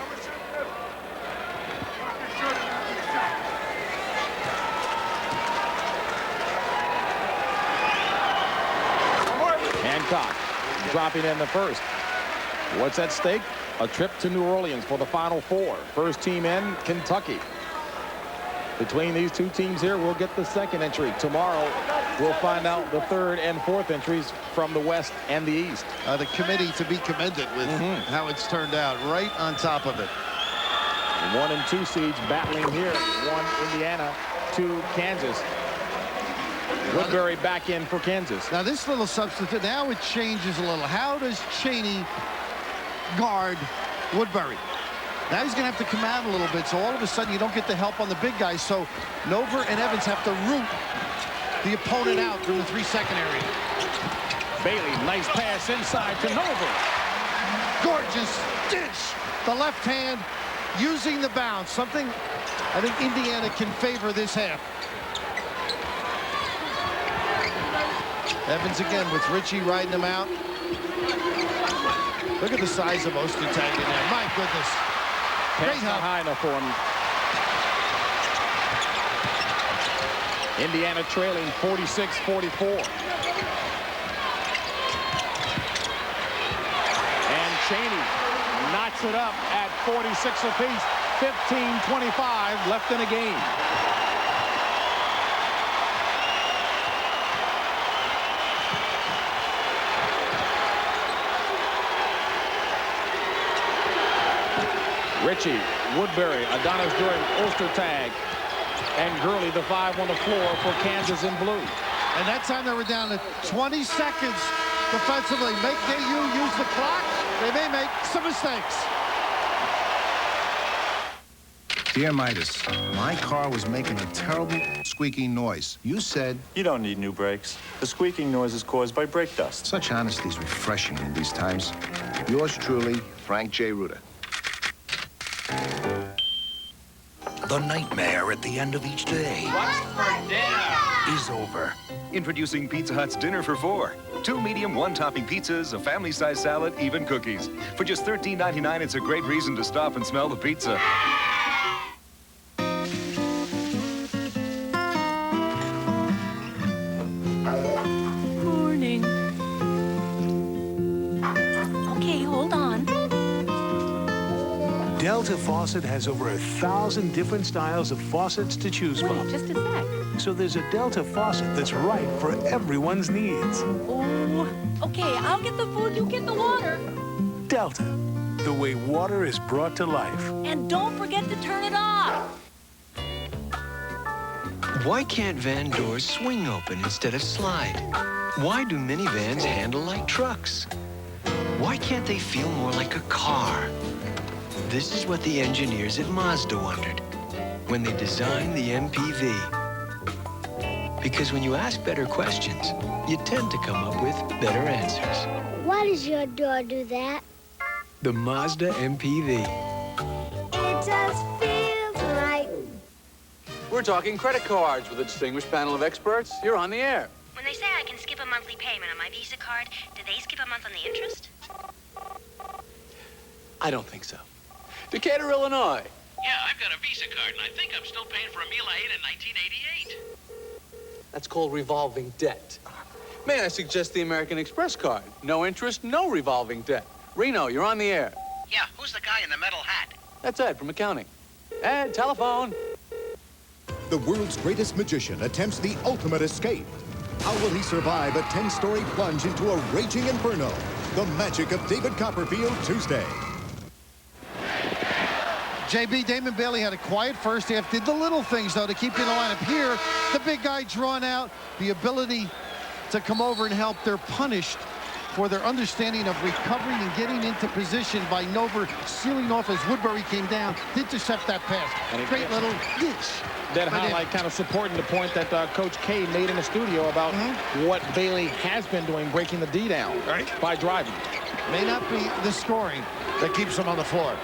Hancock dropping in the first. What's at stake? a trip to New Orleans for the Final Four. First team in, Kentucky. Between these two teams here, we'll get the second entry. Tomorrow, we'll find out the third and fourth entries from the West and the East. The committee to be commended with how it's turned out, right on top of it. 1 and 2 seeds battling here. 1 Indiana, 2 Kansas. Woodbury back in for Kansas. Now this little substitute, now it changes a little. How does Cheney guard Woodbury? Now he's going to have to come out a little bit, so all of a sudden you don't get the help on the big guys. So Nover and Evans have to root the opponent out from the 3-second area. Bailey, nice pass inside to Nover. Gorgeous ditch. The left hand using the bounce. Something I think Indiana can favor this half. Evans again with Richie riding him out. Look at the size of Ostertag in there. My goodness. Great high enough for him. Indiana trailing 46-44. And Cheney knocks it up at 46 apiece. 15-25 left in the game. Richie, Woodbury, Adonis During, Ostertag, and Gurley, the 5 on the floor for Kansas in blue. And that time they were down to 20 seconds defensively. Make KU use the clock. They may make some mistakes. Dear Midas, my car was making a terrible squeaking noise. You said... You don't need new brakes. The squeaking noise is caused by brake dust. Such honesty is refreshing in these times. Yours truly, Frank J. Rutter. The nightmare at the end of each day is over. Introducing Pizza Hut's Dinner for 4. 2 medium, 1-topping pizzas, a family-sized salad, even cookies. For just $13.99, it's a great reason to stop and smell the pizza. Morning. Okay, hold on. Delta Faucet has over 1,000 different styles of faucets to choose from. Wait, just a sec. So there's a Delta Faucet that's right for everyone's needs. Oh, okay, I'll get the food, you get the water. Delta, the way water is brought to life. And don't forget to turn it off. Why can't van doors swing open instead of slide? Why do minivans handle like trucks? Why can't they feel more like a car? This is what the engineers at Mazda wondered when they designed the MPV. Because when you ask better questions, you tend to come up with better answers. Why does your door do that? The Mazda MPV. It just feels right. We're talking credit cards with a distinguished panel of experts. You're on the air. When they say I can skip a monthly payment on my Visa card, do they skip a month on the interest? I don't think so. Decatur, Illinois. Yeah, I've got a Visa card, and I think I'm still paying for a meal I ate in 1988. That's called revolving debt. May I suggest the American Express card? No interest, no revolving debt. Reno, you're on the air. Yeah, who's the guy in the metal hat? That's Ed from accounting. Ed, telephone. The world's greatest magician attempts the ultimate escape. How will he survive a 10-story plunge into a raging inferno? The magic of David Copperfield, Tuesday. JB, Damon Bailey had a quiet first half, did the little things, though, to keep you in the lineup. Here, the big guy drawn out, the ability to come over and help. They're punished for their understanding of recovering and getting into position by Nover sealing off as Woodbury came down to intercept that pass. And great little dish. That highlight kind of supporting the point that Coach K made in the studio about what Bailey has been doing, breaking the D down by driving. May not be the scoring that keeps him on the floor.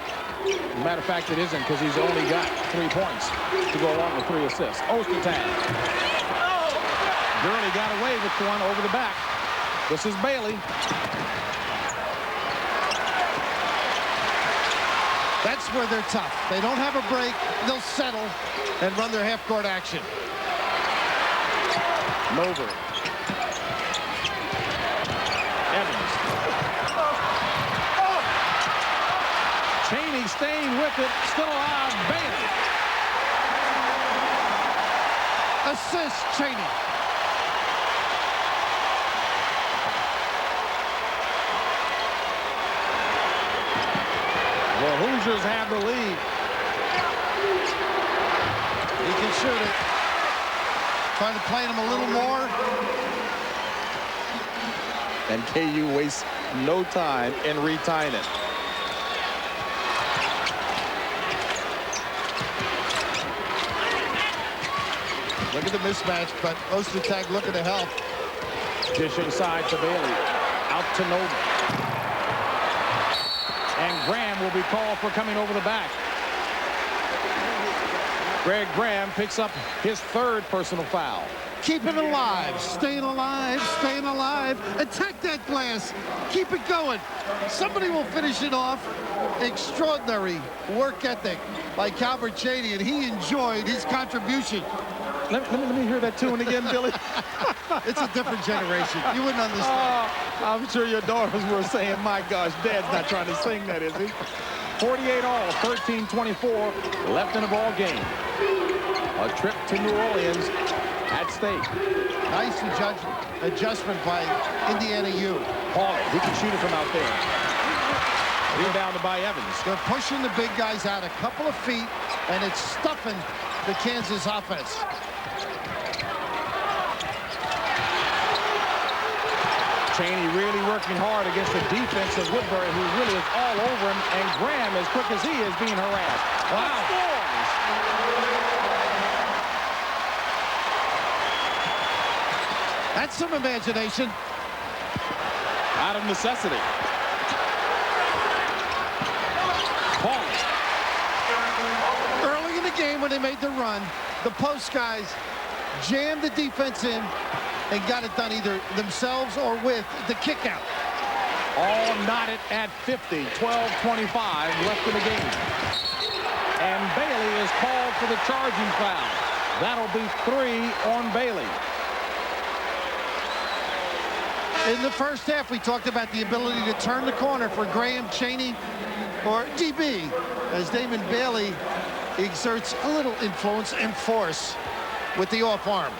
Matter of fact, it isn't, because he's only got 3 points to go along with 3 assists. Ostertag. Gurley got away with one over the back. This is Bailey. That's where they're tough. They don't have a break. They'll settle and run their half-court action. Nover. Evans. Chaney staying with it, still alive. Bailey. Assist, Chaney. The Hoosiers have the lead. He can shoot it. Trying to play him a little more. And KU wastes no time in retying it. Look at the mismatch, but Ostertag looking to help. Dish inside to Bailey. Out to Nova. And Graham will be called for coming over the back. Greg Graham picks up his third personal foul. Keep it alive. Staying alive. Staying alive. Attack that glass. Keep it going. Somebody will finish it off. Extraordinary work ethic by Calvert Chaney, and he enjoyed his contribution. Let me hear that tune again, Billy. It's a different generation. You wouldn't understand. I'm sure your daughters were saying, my gosh, Dad's not trying to sing that, is he? 48 all, 13-24 left in the ball game. A trip to New Orleans at stake. Nice adjustment by Indiana U. Hawley, he can shoot it from out there. Rebounded by Evans. They're pushing the big guys out a couple of feet, and it's stuffing the Kansas offense. Chaney really working hard against the defense of Woodbury, who really is all over him, and Graham, as quick as he is, being harassed. Wow. Scores! That's some imagination. Out of necessity. Paul. Early in the game when they made the run, the post guys jammed the defense in and got it done either themselves or with the kick out. All knotted at 50, 12-25 left in the game. And Bailey is called for the charging foul. That'll be 3 on Bailey. In the first half, we talked about the ability to turn the corner for Graham, Chaney, or DB, as Damon Bailey exerts a little influence and force with the off arm.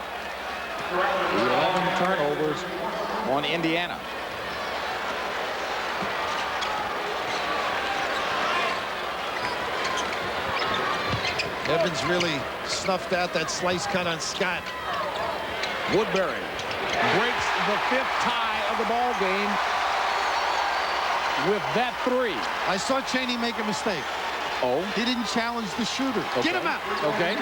11 turnovers on Indiana. Evans really snuffed out that slice cut on Scott. Woodbury breaks the 5th tie of the ball game with that 3. I saw Chaney make a mistake. Oh? He didn't challenge the shooter. Okay. Get him out. Okay.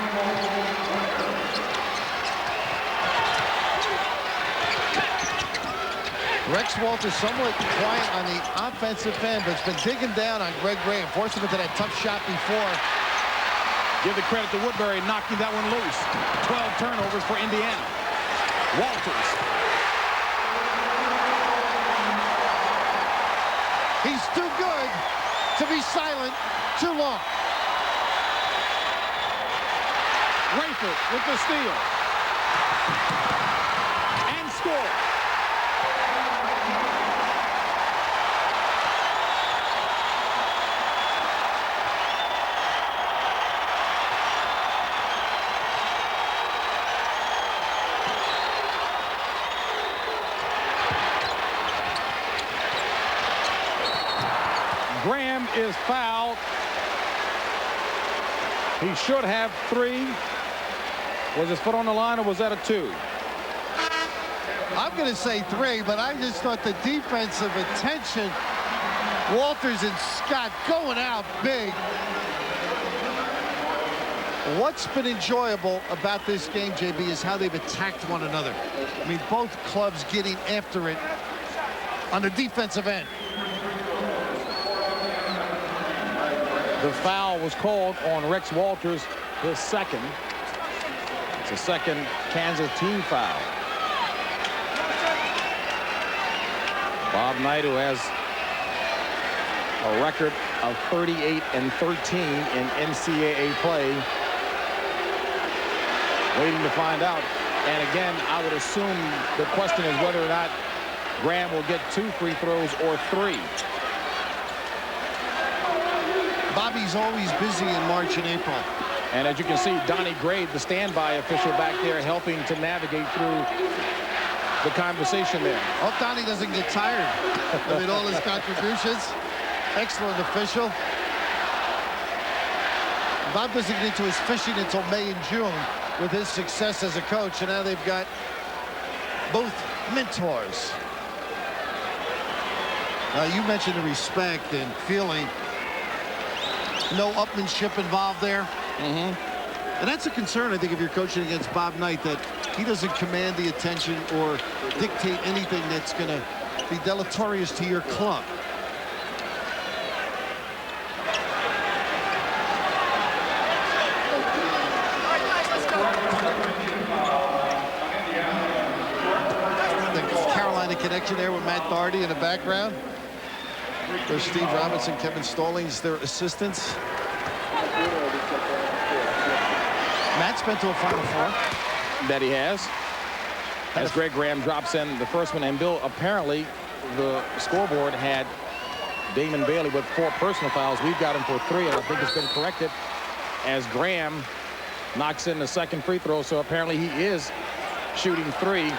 Rex Walters somewhat quiet on the offensive end, but has been digging down on Greg Graham, forcing him into that tough shot before. Give the credit to Woodbury knocking that one loose. 12 turnovers for Indiana. Walters. He's too good to be silent too long. Rayford with the steal. And score. Graham is fouled. He should have 3. Was his foot on the line, or was that a 2? I'm going to say 3, but I just thought the defensive attention, Walters and Scott going out big. What's been enjoyable about this game, JB, is how they've attacked one another. I mean, both clubs getting after it on the defensive end. The foul was called on Rex Walters, his second. It's a second Kansas team foul. Bob Knight, who has a record of 38-13 in NCAA play, waiting to find out. And again, I would assume the question is whether or not Graham will get 2 free throws or 3. Bobby's always busy in March and April. And as you can see, Donnie Gray, the standby official back there, helping to navigate through the conversation there. Hope Donnie doesn't get tired. I mean, all his contributions. Excellent official. Bob doesn't get into his fishing until May and June with his success as a coach, and now they've got both mentors. You mentioned the respect and feeling. No upmanship involved there. And that's a concern, I think, if you're coaching against Bob Knight, that he doesn't command the attention or dictate anything that's going to be deleterious to your club. The Carolina connection there with Matt Doherty in the background. There's Steve Robinson, Kevin Stallings, their assistants. Matt's been to a Final Four. That he has. As Greg Graham drops in the first one. And Bill, apparently the scoreboard had Damon Bailey with 4 personal fouls. We've got him for 3, and I think it's been corrected as Graham knocks in the second free throw. So apparently he is shooting 3.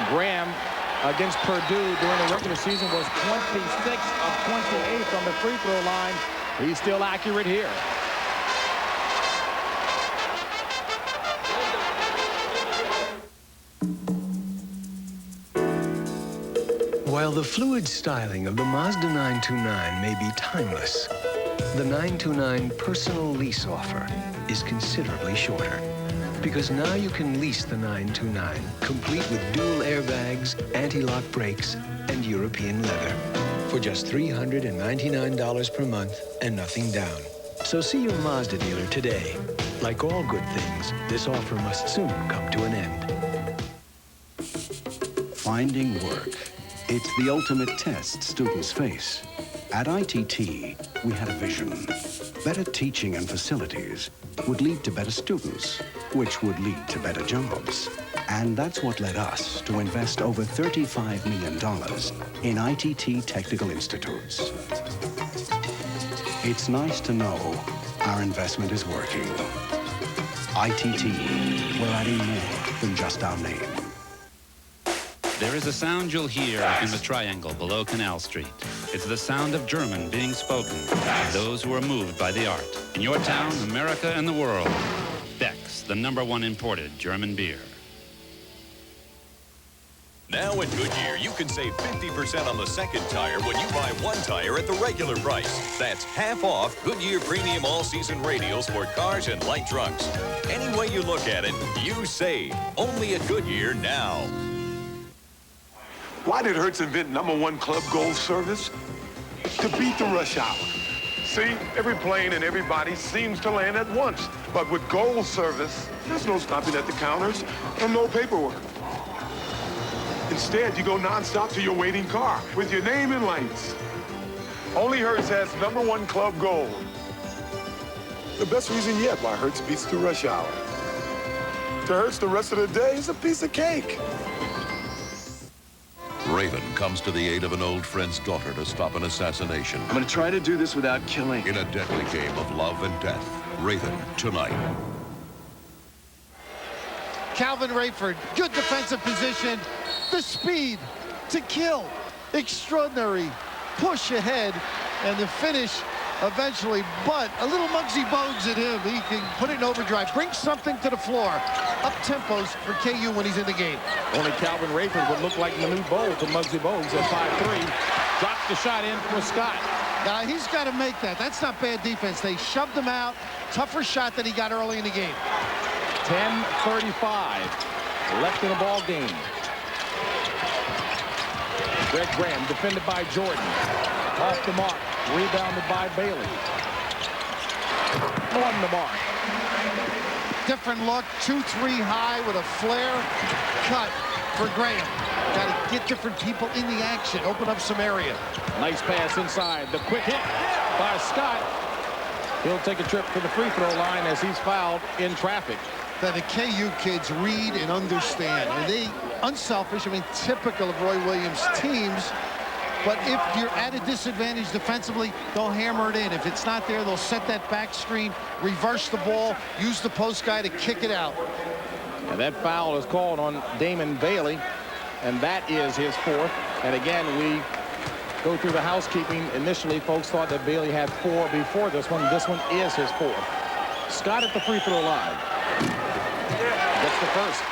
Graham against Purdue during the regular season was 26 of 28 from the free throw line. He's still accurate here. While the fluid styling of the Mazda 929 may be timeless, the 929 personal lease offer is considerably shorter. Because now you can lease the 929, complete with dual airbags, anti-lock brakes, and European leather, for just $399 per month and nothing down. So see your Mazda dealer today. Like all good things, this offer must soon come to an end. Finding work. It's the ultimate test students face. At ITT, we had a vision. Better teaching and facilities would lead to better students, which would lead to better jobs. And that's what led us to invest over $35 million in ITT Technical Institutes. It's nice to know our investment is working. ITT, we're adding more than just our name. There is a sound you'll hear in the triangle below Canal Street. It's the sound of German being spoken by those who are moved by the art. In your town, America, and the world, Beck's, the #1 imported German beer. Now at Goodyear, you can save 50% on the second tire when you buy 1 tire at the regular price. That's half off Goodyear Premium All-Season Radials for cars and light trucks. Any way you look at it, you save. Only at Goodyear now. Why did Hertz invent #1 Club Gold service? To beat the rush hour. See, every plane and everybody seems to land at once. But with Gold service, there's no stopping at the counters and no paperwork. Instead, you go nonstop to your waiting car with your name in lights. Only Hertz has #1 Club Gold. The best reason yet why Hertz beats the rush hour. To Hertz, the rest of the day is a piece of cake. Raven comes to the aid of an old friend's daughter to stop an assassination. I'm gonna try to do this without killing. In a deadly game of love and death. Raven, tonight. Calvin Rayford, good defensive position. The speed to kill. Extraordinary push ahead. And the finish eventually, but a little Muggsy Bogues at him. He can put it in overdrive, bring something to the floor. Up tempos for KU when he's in the game. Only Calvin Rayford would look like Manute Bol to Muggsy Bogues at 5'3". Drops the shot in for Scott. Now he's got to make that. That's not bad defense. They shoved him out. Tougher shot than he got early in the game. 10:35 left in the ball game. Greg Graham defended by Jordan. Off the mark. Rebounded by Bailey. On the mark. Different look. 2-3 high with a flare cut for Graham. Got to get different people in the action. Open up some area. Nice pass inside. The quick hit by Scott. He'll take a trip to the free throw line as he's fouled in traffic. That the KU kids read and understand. And they, unselfish, I mean, typical of Roy Williams' teams, But if you're at a disadvantage defensively, they'll hammer it in. If it's not there, they'll set that back screen, reverse the ball, use the post guy to kick it out. And that foul is called on Damon Bailey, and that is his 4th. And again, we go through the housekeeping. Initially, folks thought that Bailey had 4 before this one. This one is his 4th. Scott at the free throw line. Gets the first.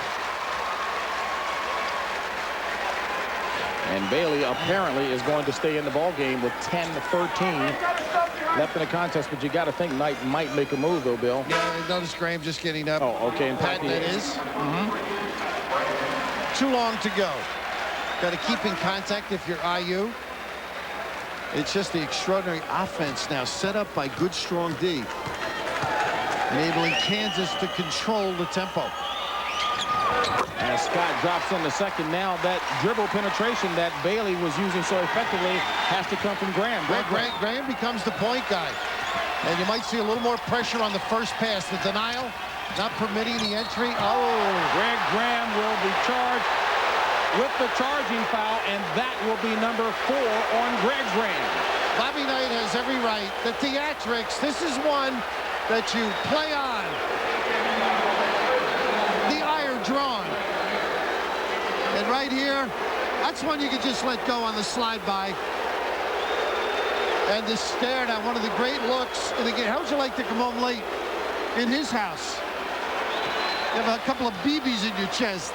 And Bailey apparently is going to stay in the ball game with 10-13 left in the contest. But you got to think Knight might make a move, though, Bill. Yeah, I noticed Graham just getting up. Oh, okay. In fact, that is. Too long to go. Got to keep in contact if you're IU. It's just the extraordinary offense now set up by good, strong D, enabling Kansas to control the tempo. As Scott drops in the second, now that dribble penetration that Bailey was using so effectively has to come from Graham. Graham becomes the point guy. And you might see a little more pressure on the first pass. The denial, not permitting the entry. Oh, Greg Graham will be charged with the charging foul, and that will be number 4 on Greg Graham. Bobby Knight has every right. The theatrics, this is one that you play on. The ire drawn. And right here, that's one you could just let go on the slide by. And the stare at one of the great looks in the game. How would you like to come home late in his house? You have a couple of BBs in your chest.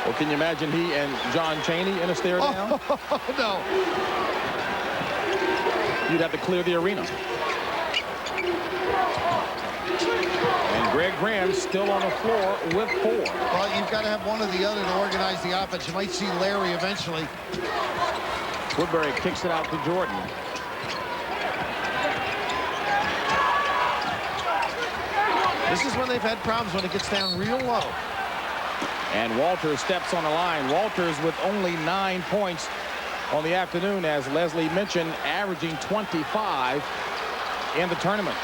Well, can you imagine he and John Chaney in a stare down? Oh, no. You'd have to clear the arena. And Greg Graham still on the floor with 4. Well, you've got to have one or the other to organize the offense. You might see Larry eventually. Woodbury kicks it out to Jordan. This is when they've had problems, when it gets down real low. And Walters steps on the line. Walters with only 9 points on the afternoon, as Leslie mentioned, averaging 25 in the tournament.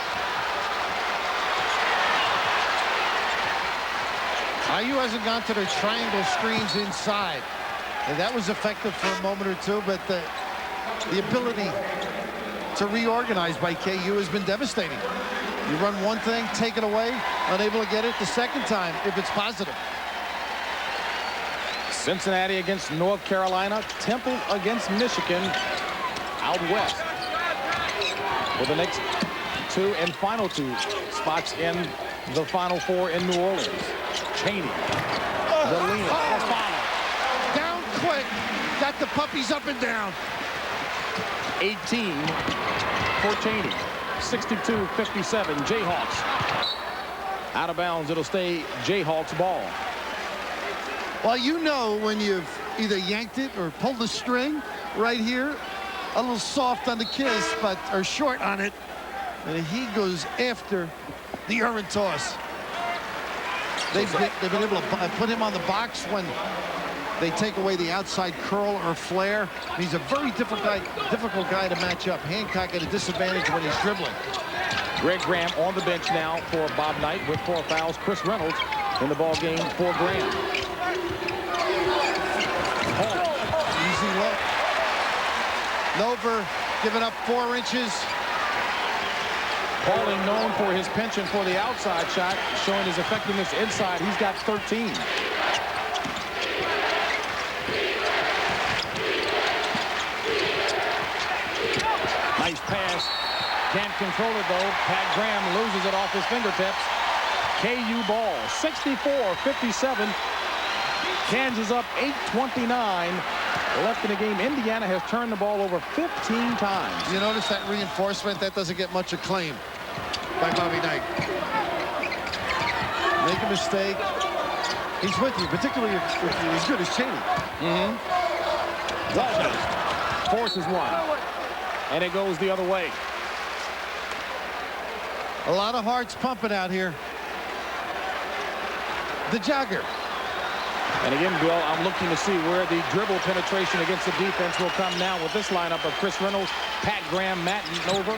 IU hasn't gone to their triangle screens inside. And that was effective for a moment or two, but the ability to reorganize by KU has been devastating. You run one thing, take it away, unable to get it the second time if it's positive. Cincinnati against North Carolina, Temple against Michigan out west. For the next 2 and final 2 spots in the Final 4 in New Orleans. Chaney, the leaner, the foul. Down quick, got the puppies up and down. 18 for Chaney. 62-57, Jayhawks. Out of bounds, it'll stay Jayhawks ball. Well, you know when you've either yanked it or pulled the string right here, a little soft on the kiss, but or short on it, and he goes after the errant toss. They've been able to put him on the box when they take away the outside curl or flare. He's a very difficult guy to match up. Hancock at a disadvantage when he's dribbling. Greg Graham on the bench now for Bob Knight with 4 fouls. Chris Reynolds in the ball game for Graham. Easy look. Nover giving up 4 inches. Pauling known for his penchant for the outside shot, showing his effectiveness inside. He's got 13. Nice pass. Can't control it, though. Pat Graham loses it off his fingertips. KU ball, 64-57. Kansas up 8:29 left in the game. Indiana has turned the ball over 15 times. You notice that reinforcement? That doesn't get much acclaim by Bobby Knight. Make a mistake, he's with you, particularly if you're as good as Chaney. Walters forces one, and it goes the other way. A lot of hearts pumping out here. The jogger. And again, Bill, I'm looking to see where the dribble penetration against the defense will come now with this lineup of Chris Reynolds, Pat Graham, Matt Nover,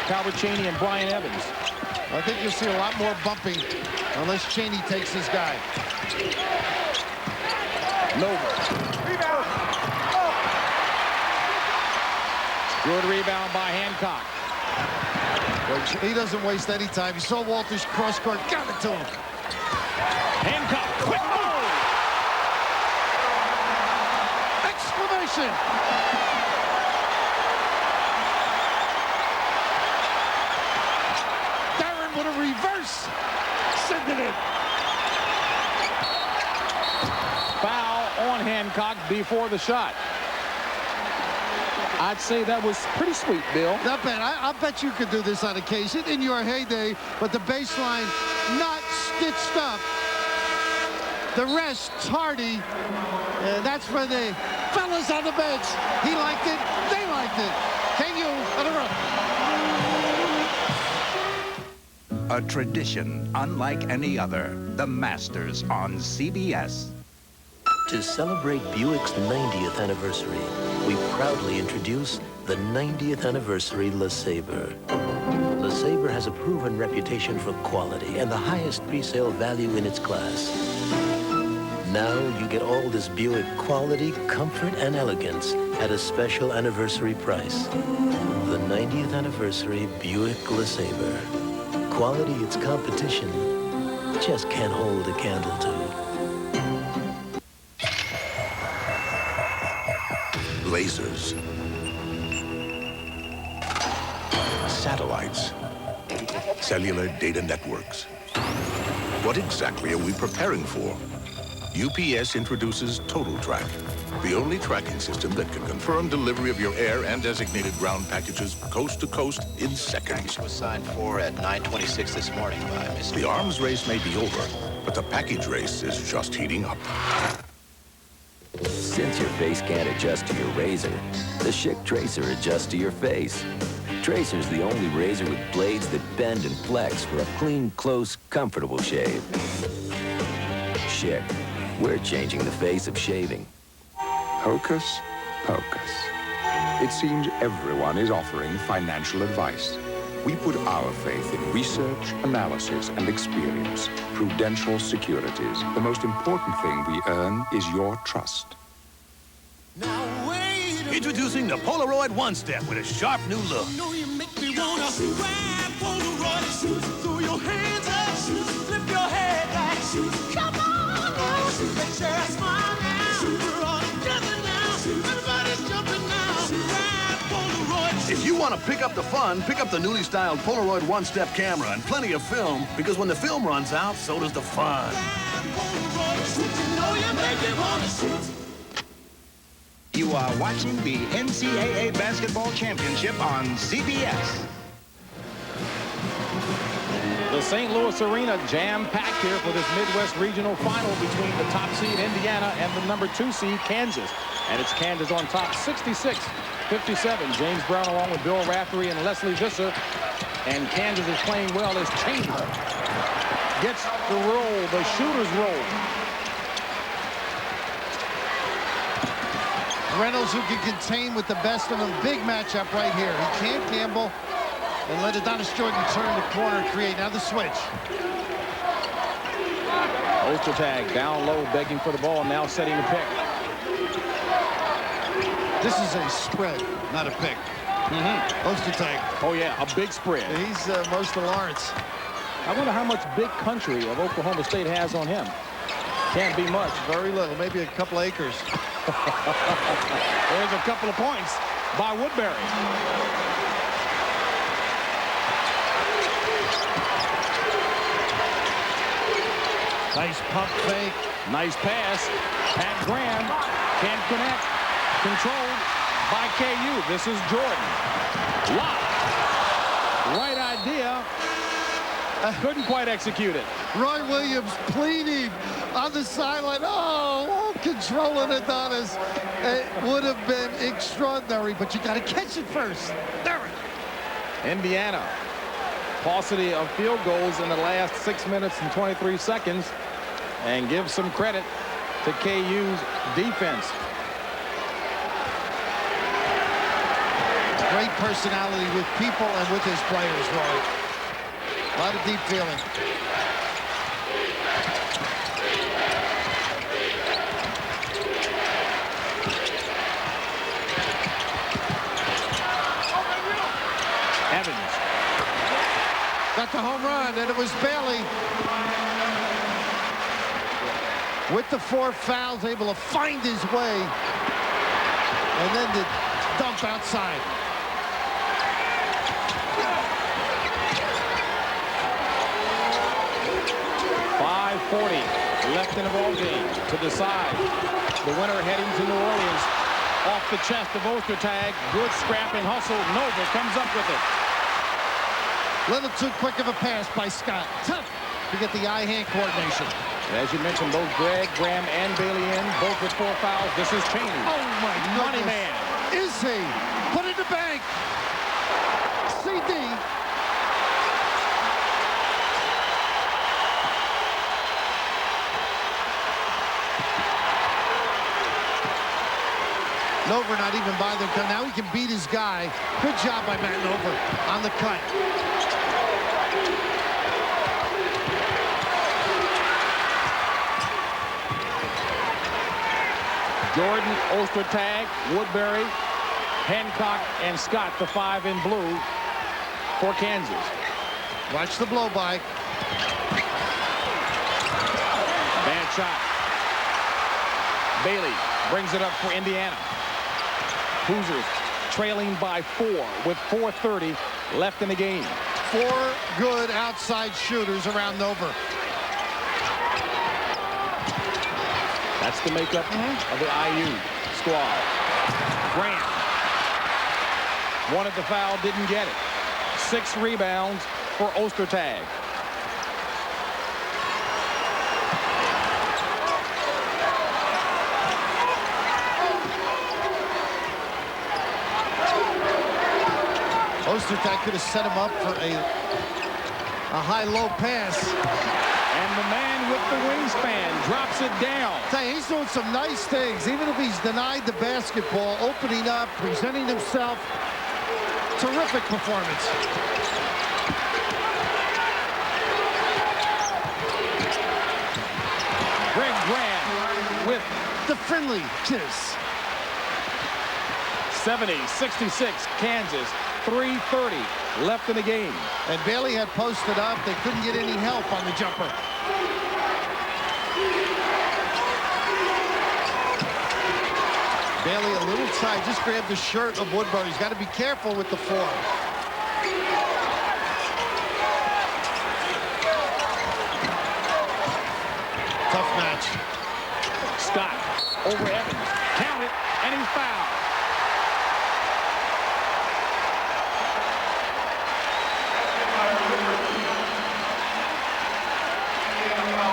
Calvert Chaney, and Brian Evans. I think you'll see a lot more bumping unless Chaney takes his guy. Nover. Good rebound by Hancock. He doesn't waste any time. You saw Walters cross court, got it to him. Hancock, quick move! Exclamation! Darren with a reverse. Send it in. Foul on Hancock before the shot. I'd say that was pretty sweet, Bill. Not bad. I bet you could do this on occasion in your heyday, but the baseline not stitched up. The rest tardy. And that's for the fellas on the bench. He liked it. They liked it. KU on the run. A tradition unlike any other. The Masters on CBS. To celebrate Buick's 90th anniversary, we proudly introduce the 90th anniversary LeSabre. LeSabre has a proven reputation for quality and the highest pre-sale value in its class. Now you get all this Buick quality, comfort, and elegance at a special anniversary price. The 90th anniversary Buick LeSabre. Quality its competition just can't hold a candle to. Lasers. Satellites. Cellular data networks. What exactly are we preparing for? UPS introduces Total Track, the only tracking system that can confirm delivery of your air and designated ground packages coast to coast in seconds. Package was signed for at 9:26 this morning by Mr. The arms race may be over, but the package race is just heating up. Since your face can't adjust to your razor, the Schick Tracer adjusts to your face. Tracer's the only razor with blades that bend and flex for a clean, close, comfortable shave. Schick, we're changing the face of shaving. Hocus pocus. It seems everyone is offering financial advice. We put our faith in research, analysis, and experience. Prudential Securities. The most important thing we earn is your trust. Introducing the Polaroid One Step with a sharp new look. Throw your hands up, flip your head back. Come on now, make sure I smile now. We're all together now, everybody's jumping now. Ride Polaroid. If you want to pick up the fun, pick up the newly styled Polaroid One Step camera and plenty of film, because when the film runs out, so does the fun. You are watching the NCAA Basketball Championship on CBS. The St. Louis Arena jam-packed here for this Midwest Regional Final between the top seed Indiana and the number 2 seed Kansas. And it's Kansas on top 66-57. James Brown along with Bill Raftery and Leslie Visser. And Kansas is playing well as Chamber gets the roll, the shooter's roll. Reynolds, who can contain with the best of them. Big matchup right here. He can't gamble and let Adonis Jordan turn the corner and create. Now the switch. Ostertag down low, begging for the ball, now setting the pick. This is a spread, not a pick. Ostertag. Oh, yeah, a big spread. He's most of Lawrence. I wonder how much big country of Oklahoma State has on him. Can't be much. Very little, maybe a couple acres. There's a couple of points by Woodbury. Nice pump fake. Nice pass. Pat Graham can't connect. Controlled by KU. This is Jordan. Lock. Right idea. Couldn't quite execute it. Roy Williams pleading on the sideline. Oh, controlling Adonis. It would have been extraordinary, but you got to catch it first. There it. Indiana. Paucity of field goals in the last 6 minutes and 23 seconds. And give some credit to KU's defense. Great personality with people and with his players, Roy. A lot of deep feeling. Evans. Got the home run, and it was Bailey. With the 4 fouls, able to find his way. And then the dump outside. .540 left in the ball game to decide. The winner heading to New Orleans. Off the chest of Ostertag. Good scrapping hustle. Nova comes up with it. Little too quick of a pass by Scott. Tough to get the eye-hand coordination. And as you mentioned, both Greg, Graham, and Bailey in, both with 4 fouls. This is Cheney. Oh, my goodness. Money man. Is he? Put it in the bank. CD. Nover not even bothering. Now he can beat his guy. Good job by Matt Nover on the cut. Jordan, Ostertag, Woodbury, Hancock, and Scott, the 5 in blue for Kansas. Watch the blow by. Bad shot. Bailey brings it up for Indiana. Hoosiers trailing by 4 with 4:30 left in the game. 4 good outside shooters around Nover. That's the makeup of the IU squad. Graham wanted the foul, didn't get it. 6 rebounds for Ostertag. Ostertag could have set him up for a high-low pass. And the man with the wingspan drops it down. He's doing some nice things, even if he's denied the basketball, opening up, presenting himself. Terrific performance. Greg Graham with the friendly kiss. 70-66 Kansas. 3:30 left in the game. And Bailey had posted up. They couldn't get any help on the jumper. Bailey a little tight. Just grabbed the shirt of Woodbury. He's got to be careful with the form. Tough match. Scott over Evans. Count it, and he's fouled.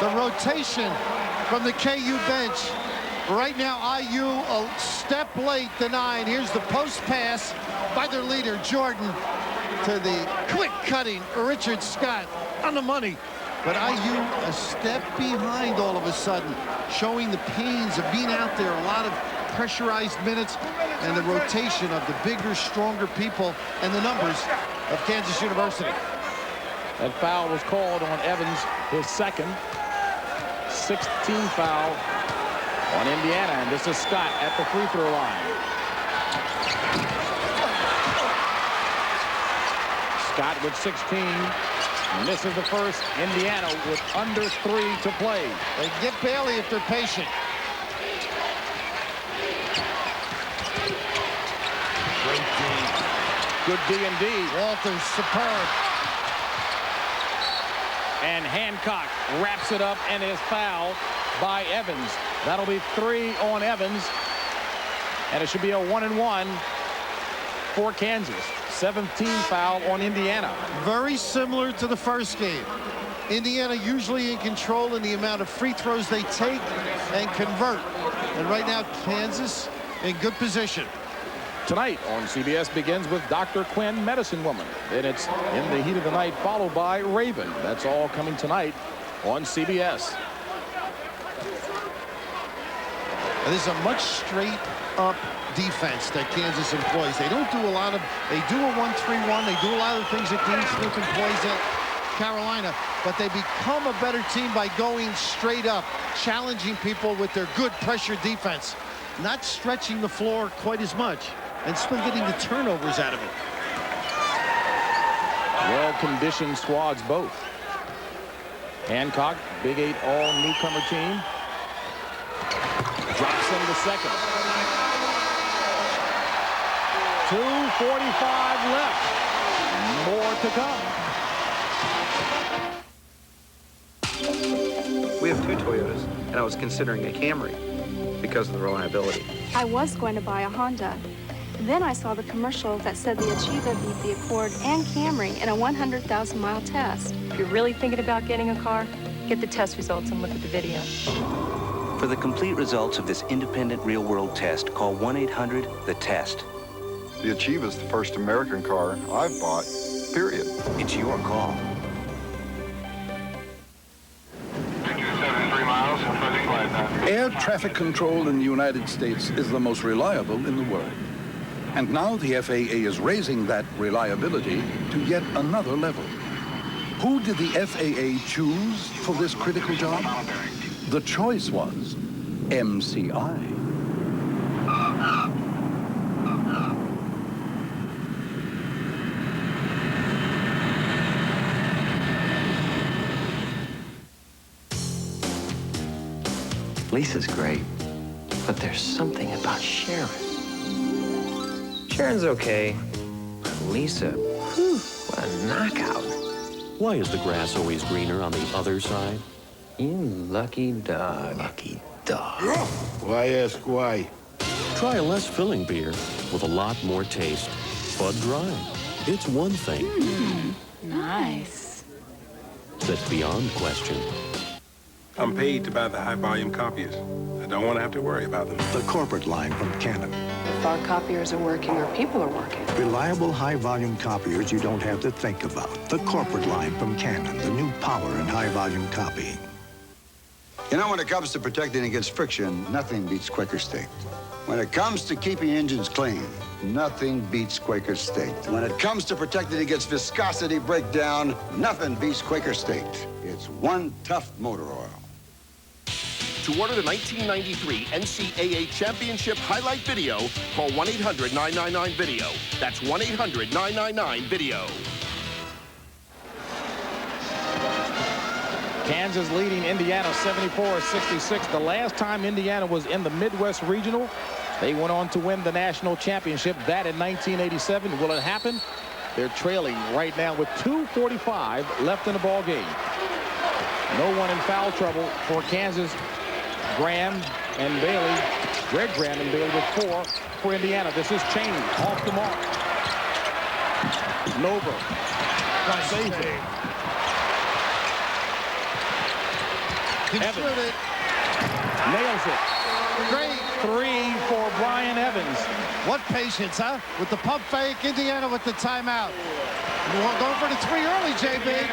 The rotation from the KU bench. Right now, IU a step late, the 9. Here's the post pass by their leader, Jordan, to the quick-cutting Richard Scott on the money. But IU a step behind all of a sudden, showing the pains of being out there, a lot of pressurized minutes, and the rotation of the bigger, stronger people and the numbers of Kansas University. That foul was called on Evans, his second. 16 foul on Indiana, and this is Scott at the free throw line. Scott with 16, misses the first. Indiana with under 3 to play. They get Bailey if they're patient. Great D. Good D&D. Walters superb. And Hancock wraps it up and is fouled by Evans. That'll be 3 on Evans. And it should be a 1-and-1 for Kansas. 17 foul on Indiana. Very similar to the first game. Indiana usually in control in the amount of free throws they take and convert. And right now, Kansas in good position. Tonight on CBS begins with Dr. Quinn, Medicine Woman. Then it's In the Heat of the Night, followed by Raven. That's all coming tonight on CBS. This is a much straight-up defense that Kansas employs. They don't do a lot of, they do a 1-3-1. They do a lot of the things that Dean Smith employs at Carolina, but they become a better team by going straight up, challenging people with their good pressure defense, not stretching the floor quite as much, and still getting the turnovers out of it. Well-conditioned squads both. Hancock, Big 8 all-newcomer team. Drops into second. 2:45 left. More to come. We have 2 Toyotas, and I was considering a Camry because of the reliability. I was going to buy a Honda. Then I saw the commercial that said the Achieva beat the Accord and Camry in a 100,000-mile test. If you're really thinking about getting a car, get the test results and look at the video. For the complete results of this independent real-world test, call 1-800-THE-TEST. The Achieva's the first American car I've bought, period. It's your call. 73 miles, approaching glide path. Air traffic control in the United States is the most reliable in the world. And now the FAA is raising that reliability to yet another level. Who did the FAA choose for this critical job? The choice was MCI. Lisa's great, but there's something about Sharon. Sharon's okay, but Lisa, whew, what a knockout. Why is the grass always greener on the other side? You lucky dog. Lucky dog. Why ask why? Try a less filling beer with a lot more taste. Bud Dry. It's one thing. Nice. That's beyond question. I'm paid to buy the high-volume copiers. I don't want to have to worry about them. The corporate line from Canon. If our copiers are working, our people are working. Reliable high-volume copiers you don't have to think about. The corporate line from Canon, the new power in high-volume copying. You know, when it comes to protecting against friction, nothing beats Quaker State. When it comes to keeping engines clean, nothing beats Quaker State. When it comes to protecting against viscosity breakdown, nothing beats Quaker State. It's one tough motor oil. To order the 1993 NCAA Championship highlight video, call 1-800-999-VIDEO. That's 1-800-999-VIDEO. Kansas leading Indiana 74-66. The last time Indiana was in the Midwest Regional, they went on to win the national championship. That in 1987. Will it happen? They're trailing right now with 2:45 left in the ball game. No one in foul trouble for Kansas. Graham and Bailey. Greg Graham and Bailey with 4 for Indiana. This is Cheney off the mark. Nover. Saves it. Evans nails it. Great. 3 for Brian Evans. What patience, huh? With the pump fake, Indiana with the timeout. Going for the 3 early, JB.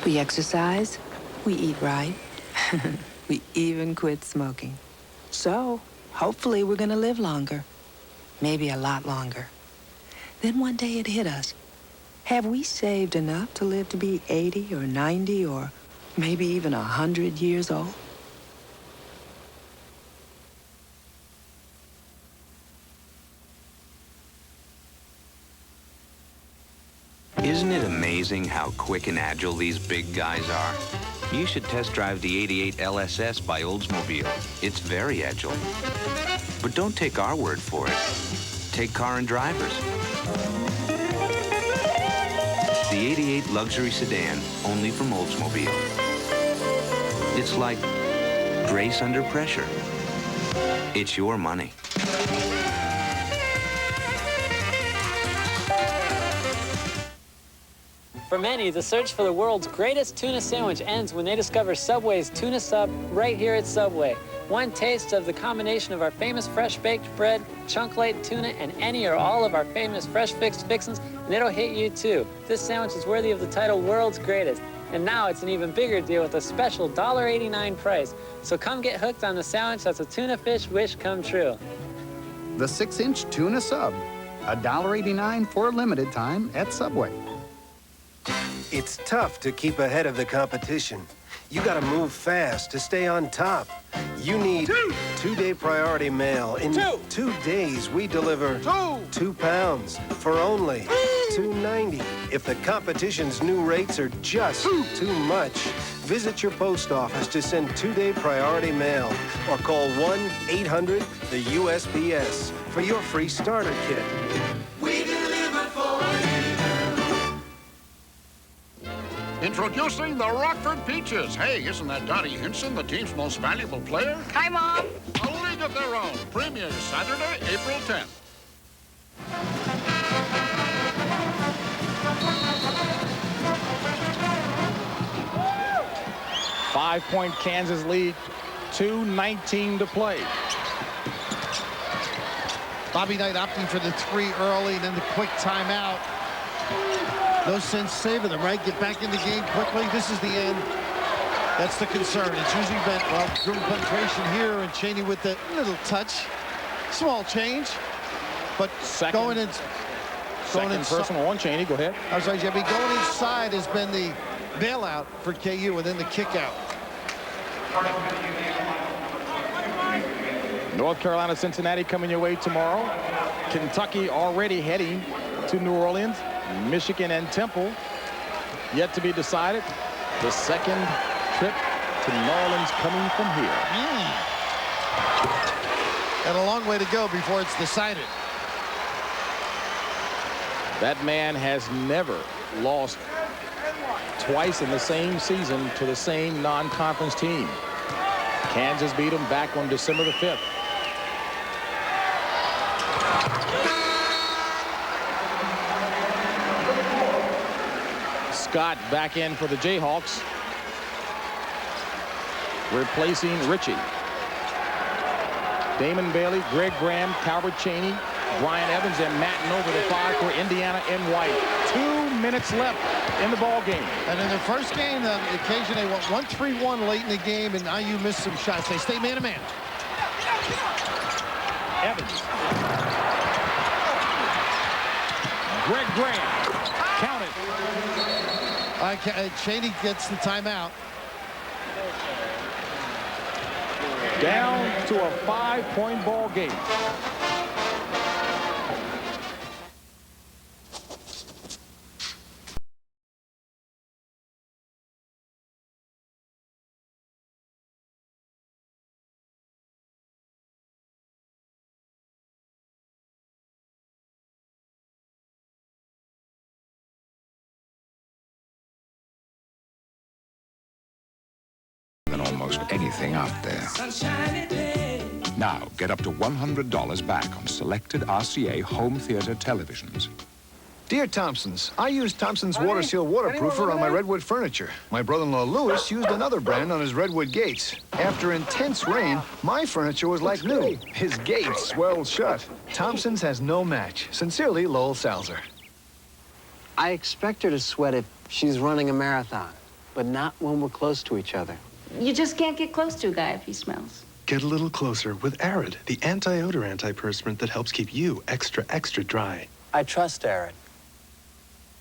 We exercise, we eat right, we even quit smoking. So, hopefully we're gonna live longer, maybe a lot longer. Then one day it hit us. Have we saved enough to live to be 80 or 90 or maybe even 100 years old? Isn't it amazing how quick and agile these big guys are? You should test drive the 88 LSS by Oldsmobile. It's very agile. But don't take our word for it. Take Car and Drivers. The 88 luxury sedan, only from Oldsmobile. It's like grace under pressure. It's your money. For many, the search for the world's greatest tuna sandwich ends when they discover Subway's Tuna Sub right here at Subway. One taste of the combination of our famous fresh-baked bread, chunk-laid tuna, and any or all of our famous fresh-fixed fixins, and it'll hit you too. This sandwich is worthy of the title World's Greatest. And now it's an even bigger deal with a special $1.89 price. So come get hooked on the sandwich that's a tuna fish wish come true. The 6-inch Tuna Sub, $1.89 for a limited time at Subway. It's tough to keep ahead of the competition. You gotta move fast to stay on top. You need 2-day priority mail. In 2 days, we deliver 2 pounds for only $2.90. If the competition's new rates are just too much, visit your post office to send 2-day priority mail or call 1-800-USPS for your free starter kit. We deliver for you. Introducing the Rockford Peaches. Hey, isn't that Dottie Hinson the team's most valuable player? Hi, Mom. A league of their own. Premieres Saturday, April 10th. Five-point Kansas lead, 2:19 to play. Bobby Knight opting for the 3 early, and then the quick timeout. No sense saving them, right? Get back in the game quickly. This is the end. That's the concern. It's usually been, well, dribble penetration here, and Chaney with the little touch. Small change. But going in. Second personal on Chaney. Go ahead. I'm sorry, Jimmy. Going inside has been the bailout for KU, and then the kick out. North Carolina, Cincinnati coming your way tomorrow. Kentucky already heading to New Orleans. Michigan and Temple yet to be decided. The second trip to New Orleans coming from here. And a long way to go before it's decided. That man has never lost twice in the same season to the same non-conference team. Kansas beat them back on December the 5th. Scott back in for the Jayhawks, replacing Richie. Damon Bailey, Greg Graham, Calvert Chaney, Brian Evans, and Matt Nova, the 5 for Indiana in white. 2 minutes left in the ball game. And in their first game, the occasion they went 1-3-1 late in the game, and IU missed some shots. They stay man-to-man. Evans. Greg Graham. Count it. Chaney gets the timeout. Down to a 5-point ball game. Than almost anything out there. Now, get up to $100 back on selected RCA home theater televisions. Dear Thompsons, I used Thompson's Water Seal waterproofer on my redwood furniture. My brother-in-law Louis used another brand on his redwood gates. After intense rain, my furniture was like new. His gates swelled shut. Thompson's has no match. Sincerely, Lowell Salzer. I expect her to sweat if she's running a marathon, but not when we're close to each other. You just can't get close to a guy if he smells. Get a little closer with Arid, the anti-odor antiperspirant that helps keep you extra, extra dry. I trust Arid.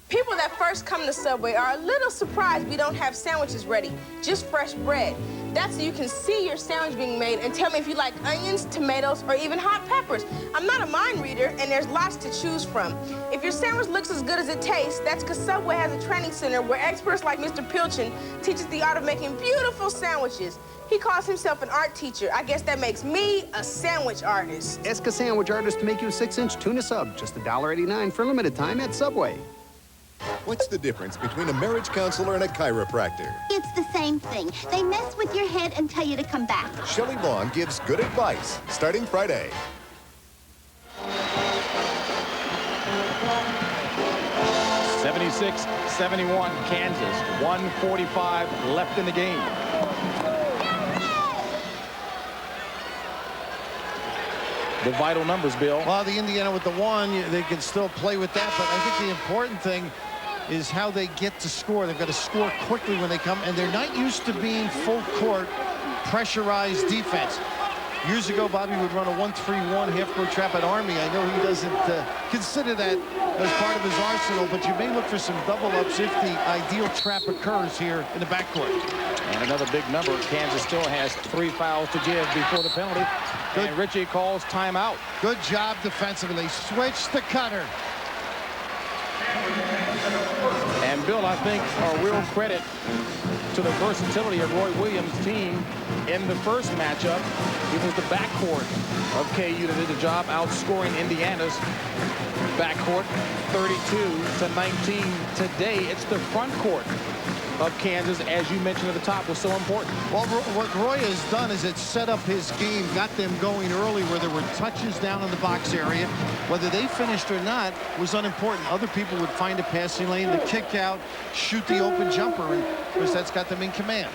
People that first come to Subway are a little surprised we don't have sandwiches ready, just fresh bread. That's so you can see your sandwich being made and tell me if you like onions, tomatoes, or even hot peppers. I'm not a mind reader, and there's lots to choose from. If your sandwich looks as good as it tastes, that's because Subway has a training center where experts like Mr. Pilchin teaches the art of making beautiful sandwiches. He calls himself an art teacher. I guess that makes me a sandwich artist. Ask a sandwich artist to make you a 6-inch tuna sub, just $1.89 for a limited time at Subway. What's the difference between a marriage counselor and a chiropractor? It's the same thing. They mess with your head and tell you to come back. Shelley Long gives good advice, starting Friday. (76-71) Kansas. 1:45 left in the game. The vital numbers, Bill. Well, the Indiana with the 1, they can still play with that, but I think the important thing is how they get to score. They've got to score quickly when they come, and they're not used to being full court pressurized defense. Years ago, Bobby would run a 1-3-1 half-court trap at Army. I know he doesn't consider that as part of his arsenal, but you may look for some double-ups if the ideal trap occurs here in the backcourt. And another big number. Kansas still has 3 fouls to give before the penalty. Good. And Richie calls timeout. Good job defensively. They switch the cutter. And Bill, I think a real credit to the versatility of Roy Williams' team in the first matchup. It was the backcourt of KU that did the job, outscoring Indiana's backcourt 32-19. Today, it's the front court of Kansas, as you mentioned at the top, was so important. Well, what Roy has done is it's set up his game, got them going early where there were touches down in the box area. Whether they finished or not was unimportant. Other people would find a passing lane, the kick out, shoot the open jumper, and of course that's got them in command.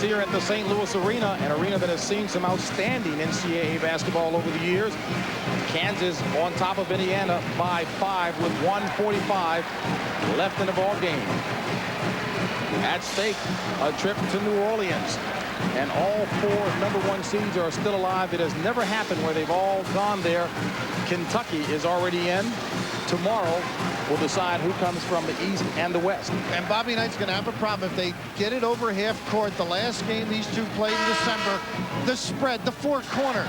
Here at the St. Louis Arena, an arena that has seen some outstanding NCAA basketball over the years. Kansas on top of Indiana by 5 with 1:45 left in the ball game. At stake, a trip to New Orleans, and all 4 #1 seeds are still alive. It has never happened where they've all gone there. Kentucky is already in. Tomorrow will decide who comes from the East and the West. And Bobby Knight's going to have a problem if they get it over half court. The last game these two played in December, the spread, the 4-corner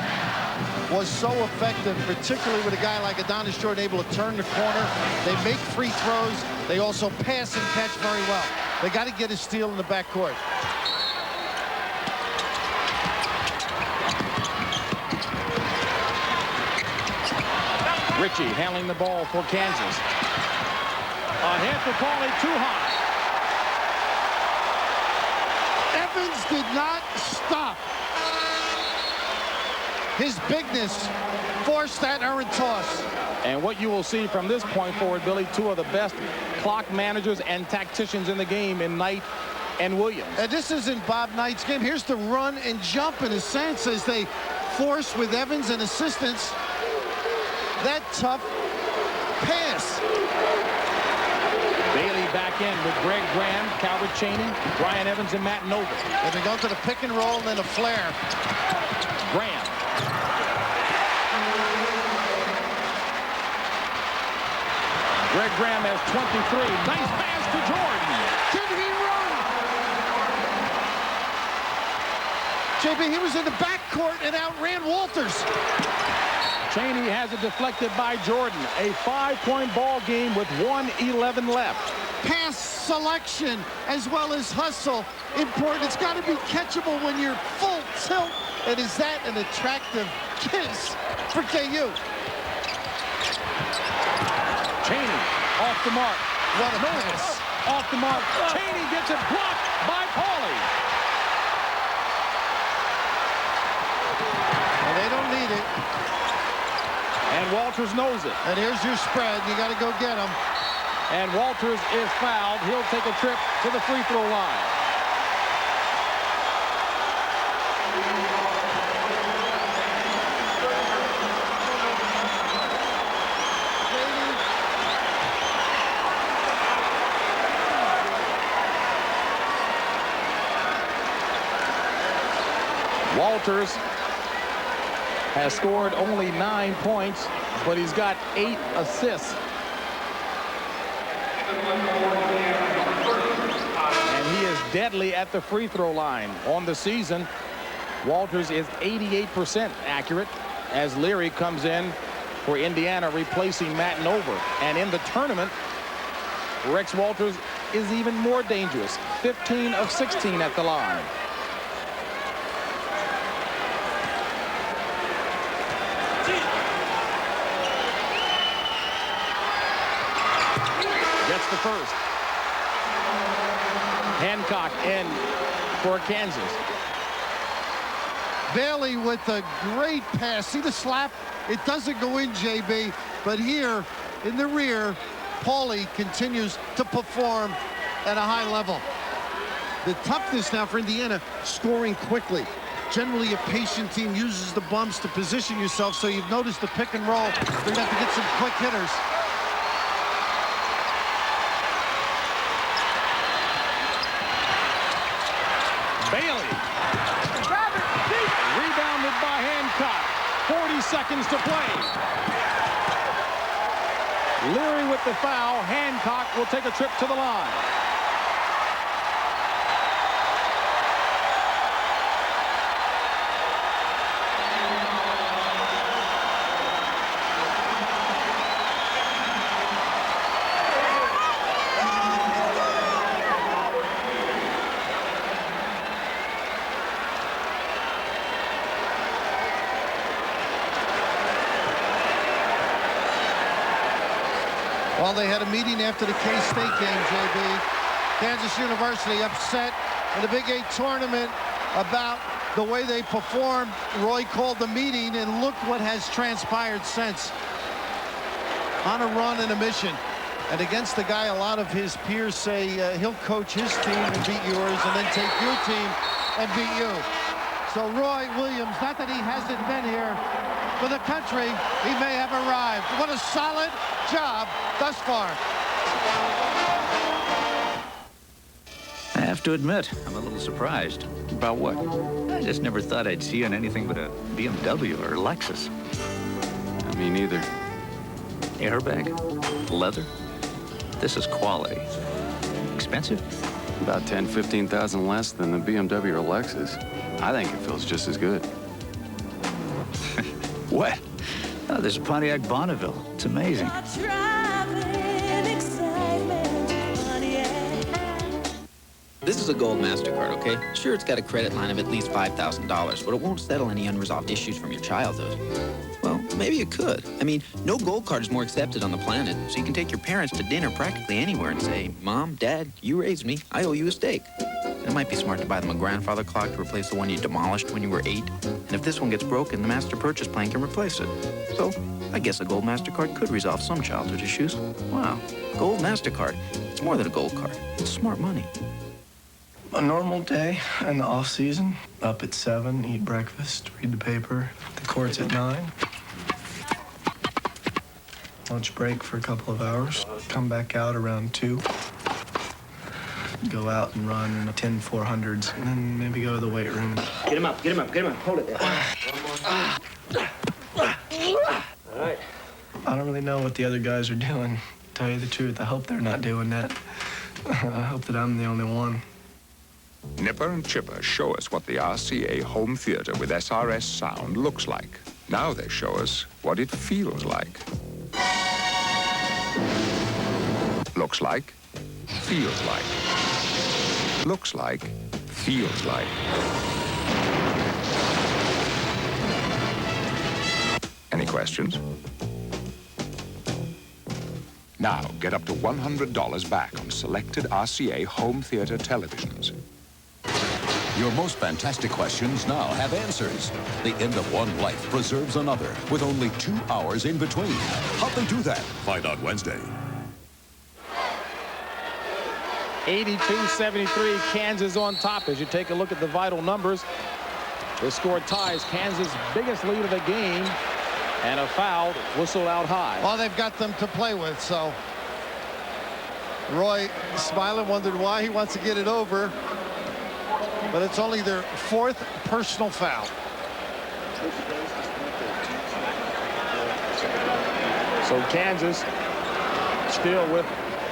was so effective, particularly with a guy like Adonis Jordan able to turn the corner. They make free throws. They also pass and catch very well. They got to get a steal in the backcourt. Richie handling the ball for Kansas. A hit for Paulie, too high. Evans did not stop. His bigness forced that errant toss. And what you will see from this point forward, Billy, 2 of the best clock managers and tacticians in the game in Knight and Williams. And this isn't Bob Knight's game. Here's the run and jump in a sense as they force with Evans and assistance that tough pass. Bailey back in with Greg Graham, Calvert Chaney, Brian Evans, and Matt Nova. And they go to the pick and roll and then a flare. Graham. Greg Graham has 23. Nice pass to Jordan. Can he run? JB, he was in the backcourt and outran Walters. Chaney has it deflected by Jordan. A 5-point ball game with 1:11 left. Pass selection as well as hustle. Important. It's got to be catchable when you're full tilt. And is that an attractive kiss for KU? Chaney off the mark. What a pass. Off the mark. Chaney gets it blocked by Paulie. And they don't need it. And Walters knows it. And here's your spread. You got to go get him. And Walters is fouled. He'll take a trip to the free throw line. Walters has scored only 9 points, but he's got 8 assists. And he is deadly at the free throw line. On the season, Walters is 88% accurate as Leary comes in for Indiana, replacing Matt Nover. And in the tournament, Rex Walters is even more dangerous, 15 of 16 at the line. first. Hancock in for Kansas. Bailey with a great pass. See the slap? It doesn't go in, JB, but here in the rear, Paulie continues to perform at a high level. The toughness now for Indiana, scoring quickly. Generally, a patient team uses the bumps to position yourself, so you've noticed the pick and roll. They're going to have to get some quick hitters. Bailey. Rebounded by Hancock. 40 seconds to play. Leary with the foul. Hancock will take a trip to the line. Well, they had a meeting after the K-State game, JB. Kansas University upset in the Big 8 tournament about the way they performed. Roy called the meeting, and look what has transpired since. On a run and a mission. And against the guy a lot of his peers say he'll coach his team and beat yours, and then take your team and beat you. So Roy Williams, not that he hasn't been here for the country, he may have arrived. What a solid job thus far. I have to admit, I'm a little surprised. About what? I just never thought I'd see you in anything but a BMW or Lexus. Me neither. Airbag? Leather? This is quality. Expensive? About 10, 15,000 less than the BMW or Lexus. I think it feels just as good. What? Oh, there's a Pontiac Bonneville. It's amazing. This is a Gold MasterCard, okay? Sure, it's got a credit line of at least $5,000, but it won't settle any unresolved issues from your childhood. Well, maybe it could. I mean, no Gold card is more accepted on the planet, so you can take your parents to dinner practically anywhere and say, Mom, Dad, you raised me. I owe you a steak. And it might be smart to buy them a grandfather clock to replace the one you demolished when you were 8. And if this one gets broken, the Master Purchase Plan can replace it. So, I guess a Gold MasterCard could resolve some childhood issues. Wow, Gold MasterCard. It's more than a Gold card. It's smart money. A normal day in the off season. Up at 7, eat breakfast, read the paper. The court's at 9. Lunch break for a couple of hours. Come back out around 2. Go out and run 10 400s, and then maybe go to the weight room. Get him up, get him up, get him up. Hold it there. All right. I don't really know what the other guys are doing. To tell you the truth, I hope they're not doing that. I hope that I'm the only one. Nipper and Chipper show us what the RCA home theater with SRS sound looks like. Now they show us what it feels like. Looks like, feels like. Looks like, feels like. Any questions? Now get up to $100 back on selected RCA home theater televisions. Your most fantastic questions now have answers. The end of one life preserves another with only 2 hours in between. How'd they do that? Find out Wednesday. 82-73, Kansas on top. As you take a look at the vital numbers, the score ties Kansas' biggest lead of the game, and a foul whistled out high. Well, they've got them to play with, so Roy smiling, wondered why he wants to get it over. But it's only their 4th personal foul. So Kansas still with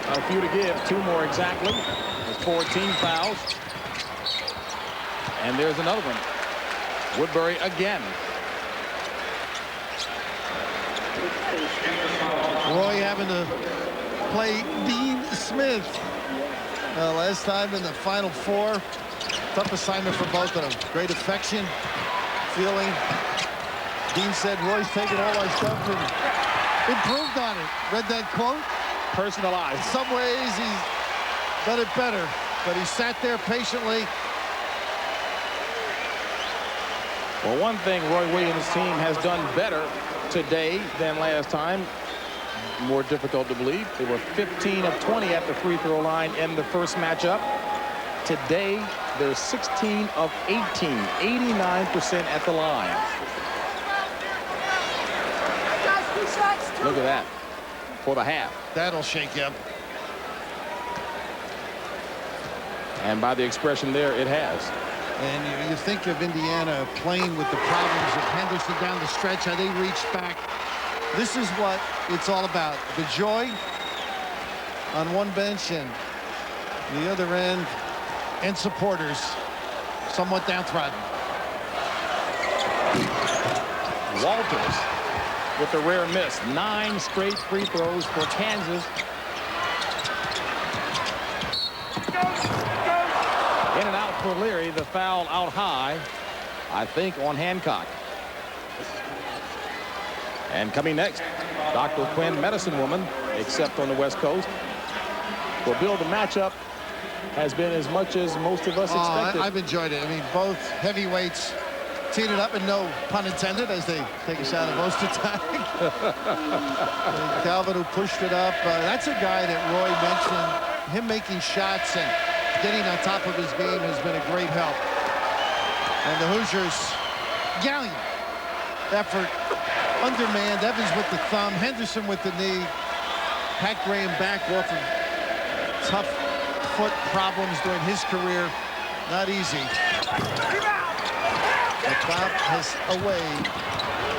a few to give, 2 more exactly, with 14 fouls. And there's another one. Woodbury again. Roy having to play Dean Smith. Last time in the Final Four. Tough assignment for both of them. Great affection, feeling. Dean said Roy's taken all our stuff and improved on it. Read that quote? personalized. In some ways, he's done it better, but he sat there patiently. Well, one thing Roy Williams' team has done better today than last time. More difficult to believe. They were 15 of 20 at the free throw line in the first matchup. Today, they're 16 of 18, 89% at the line. Look at that for the half. That'll shake you up. And by the expression there, it has. And you think of Indiana playing with the problems of Henderson down the stretch, how they reached back. This is what it's all about. The joy on one bench and the other end, and supporters somewhat downtrodden. Walters with the rare miss. 9 straight free throws for Kansas. In and out for Leary. The foul out high, I think, on Hancock. And coming next, Dr. Quinn, medicine woman, except on the West Coast. Well, Bill, the matchup has been as much as most of us expected. I've enjoyed it. I mean, both heavyweights teed it up, and no pun intended, as they take a shot at most attack. Calvin, who pushed it up. That's a guy that Roy mentioned. Him making shots and getting on top of his game has been a great help. And the Hoosiers, gallant effort, undermanned. Evans with the thumb, Henderson with the knee. Pat Graham back off of tough foot problems during his career. Not easy. The crowd has a way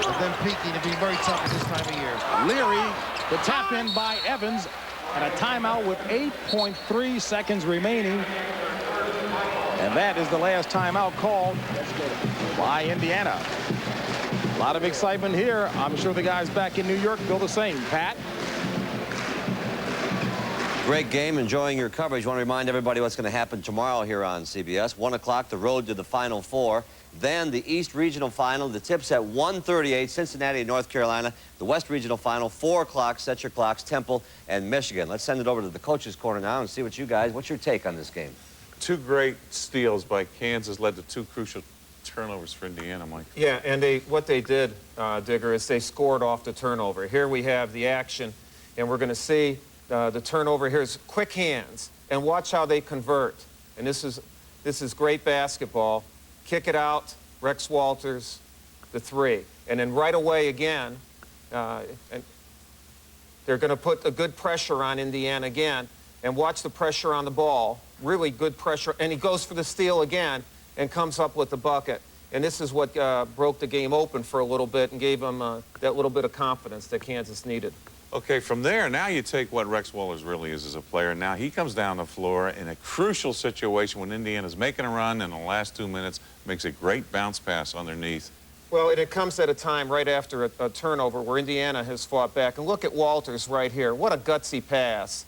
of them peaking and being very tough at this time of year. Leary, the tap in by Evans, and a timeout with 8.3 seconds remaining. And that is the last timeout called by Indiana. A lot of excitement here. I'm sure the guys back in New York feel the same. Pat? Great game. Enjoying your coverage. Want to remind everybody what's going to happen tomorrow here on CBS. 1 o'clock, the road to the Final Four. Then the East Regional Final. The tip's at 1:38, Cincinnati, North Carolina. The West Regional Final, 4 o'clock. Set your clocks, Temple and Michigan. Let's send it over to the coaches' corner now and see what you guys, what's your take on this game? 2 great steals by Kansas led to 2 crucial turnovers for Indiana, Mike. Yeah, and what they did, Digger, is they scored off the turnover. Here we have the action, and we're going to see the turnover. Here's quick hands, and watch how they convert. And this is great basketball. Kick it out, Rex Walters, the 3. And then right away again, and they're going to put a good pressure on Indiana again, and watch the pressure on the ball. Really good pressure, and he goes for the steal again and comes up with the bucket. And this is what broke the game open for a little bit and gave them that little bit of confidence that Kansas needed. Okay, from there, now you take what Rex Walters really is as a player. Now he comes down the floor in a crucial situation when Indiana's making a run in the last 2 minutes, makes a great bounce pass underneath. Well, and it comes at a time right after a turnover where Indiana has fought back. And look at Walters right here. What a gutsy pass.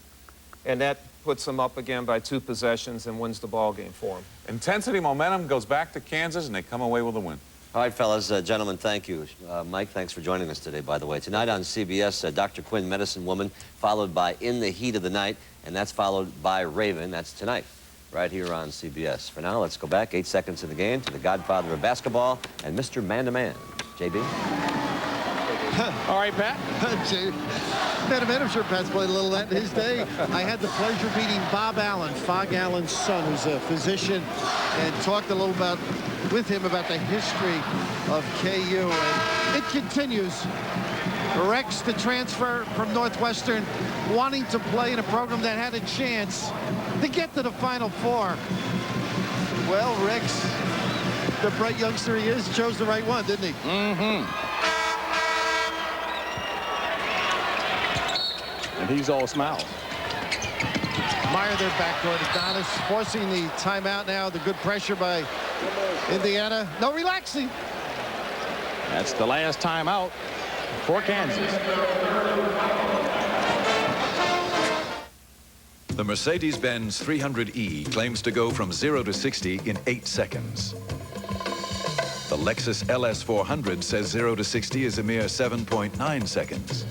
And that puts them up again by 2 possessions and wins the ball game for them. Intensity, momentum goes back to Kansas, and they come away with a win. All right, fellas, gentlemen, thank you. Mike, thanks for joining us today, by the way. Tonight on CBS, Dr. Quinn, Medicine Woman, followed by In the Heat of the Night, and that's followed by Raven. That's tonight, right here on CBS. For now, let's go back 8 seconds in the game to the godfather of basketball and Mr. Man-to-Man, JB. All right, Pat. Man, I'm sure Pat's played a little of that in his day. I had the pleasure of meeting Bob Allen, Fog Allen's son, who's a physician, and talked a little with him about the history of KU. And it continues. Rex, the transfer from Northwestern, wanting to play in a program that had a chance to get to the Final Four. Well, Rex, the bright youngster he is, chose the right one, didn't he? Mm-hmm. And he's all smiles. Meyer their backdoor to Donis, forcing the timeout now. The good pressure by Indiana. No relaxing. That's the last timeout for Kansas. The Mercedes-Benz 300E claims to go from 0 to 60 in 8 seconds. The Lexus LS 400 says 0 to 60 is a mere 7.9 seconds.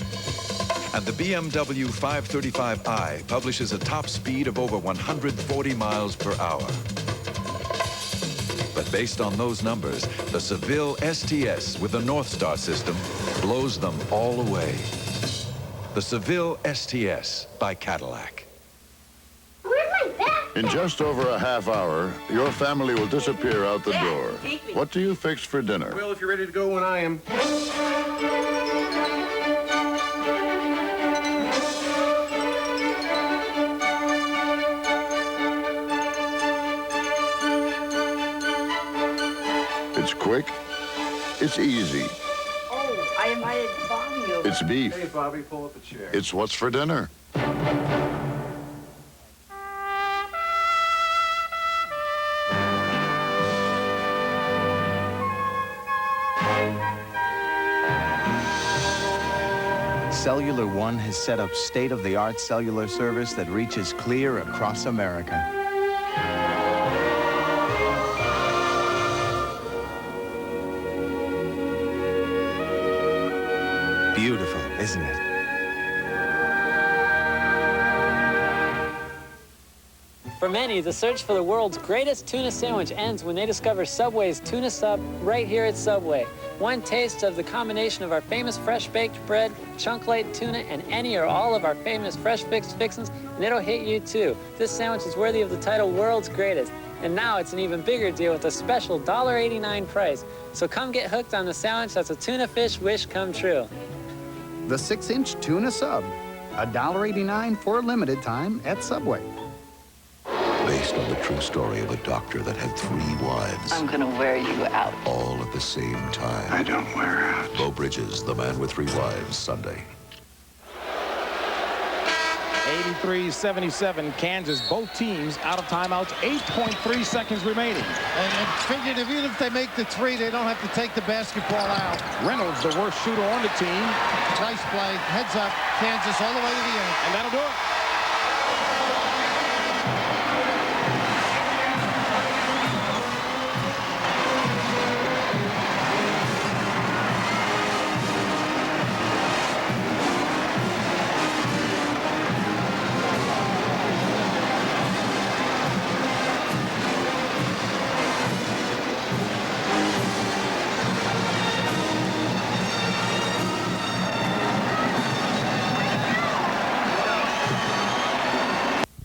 And the BMW 535i publishes a top speed of over 140 miles per hour. But based on those numbers, the Seville STS with the North Star system blows them all away. The Seville STS by Cadillac. In just over a half hour, your family will disappear out the door. What do you fix for dinner? Well, if you're ready to go when I am. It's quick. It's easy. Oh, I invited Bobby over. It's beef. Hey, Bobby, pull up a chair. It's what's for dinner. Cellular One has set up state-of-the-art cellular service that reaches clear across America. Beautiful, isn't it? For many, the search for the world's greatest tuna sandwich ends when they discover Subway's Tuna Sub right here at Subway. One taste of the combination of our famous fresh-baked bread, chunk-laid tuna, and any or all of our famous fresh-fixed fixins, and it'll hit you too. This sandwich is worthy of the title World's Greatest. And now it's an even bigger deal with a special $1.89 price. So come get hooked on the sandwich that's a tuna fish wish come true. The 6-inch tuna sub, $1.89 for a limited time at Subway. Based on the true story of a doctor that had 3 wives. I'm gonna wear you out. All at the same time. I don't wear out. Bo Bridges, The Man with 3 Wives, Sunday. 83-77, Kansas. Both teams out of timeouts. 8.3 seconds remaining. And figured even if they make the 3, they don't have to take the basketball out. Reynolds, the worst shooter on the team. Nice play. Heads up. Kansas all the way to the end. And that'll do it.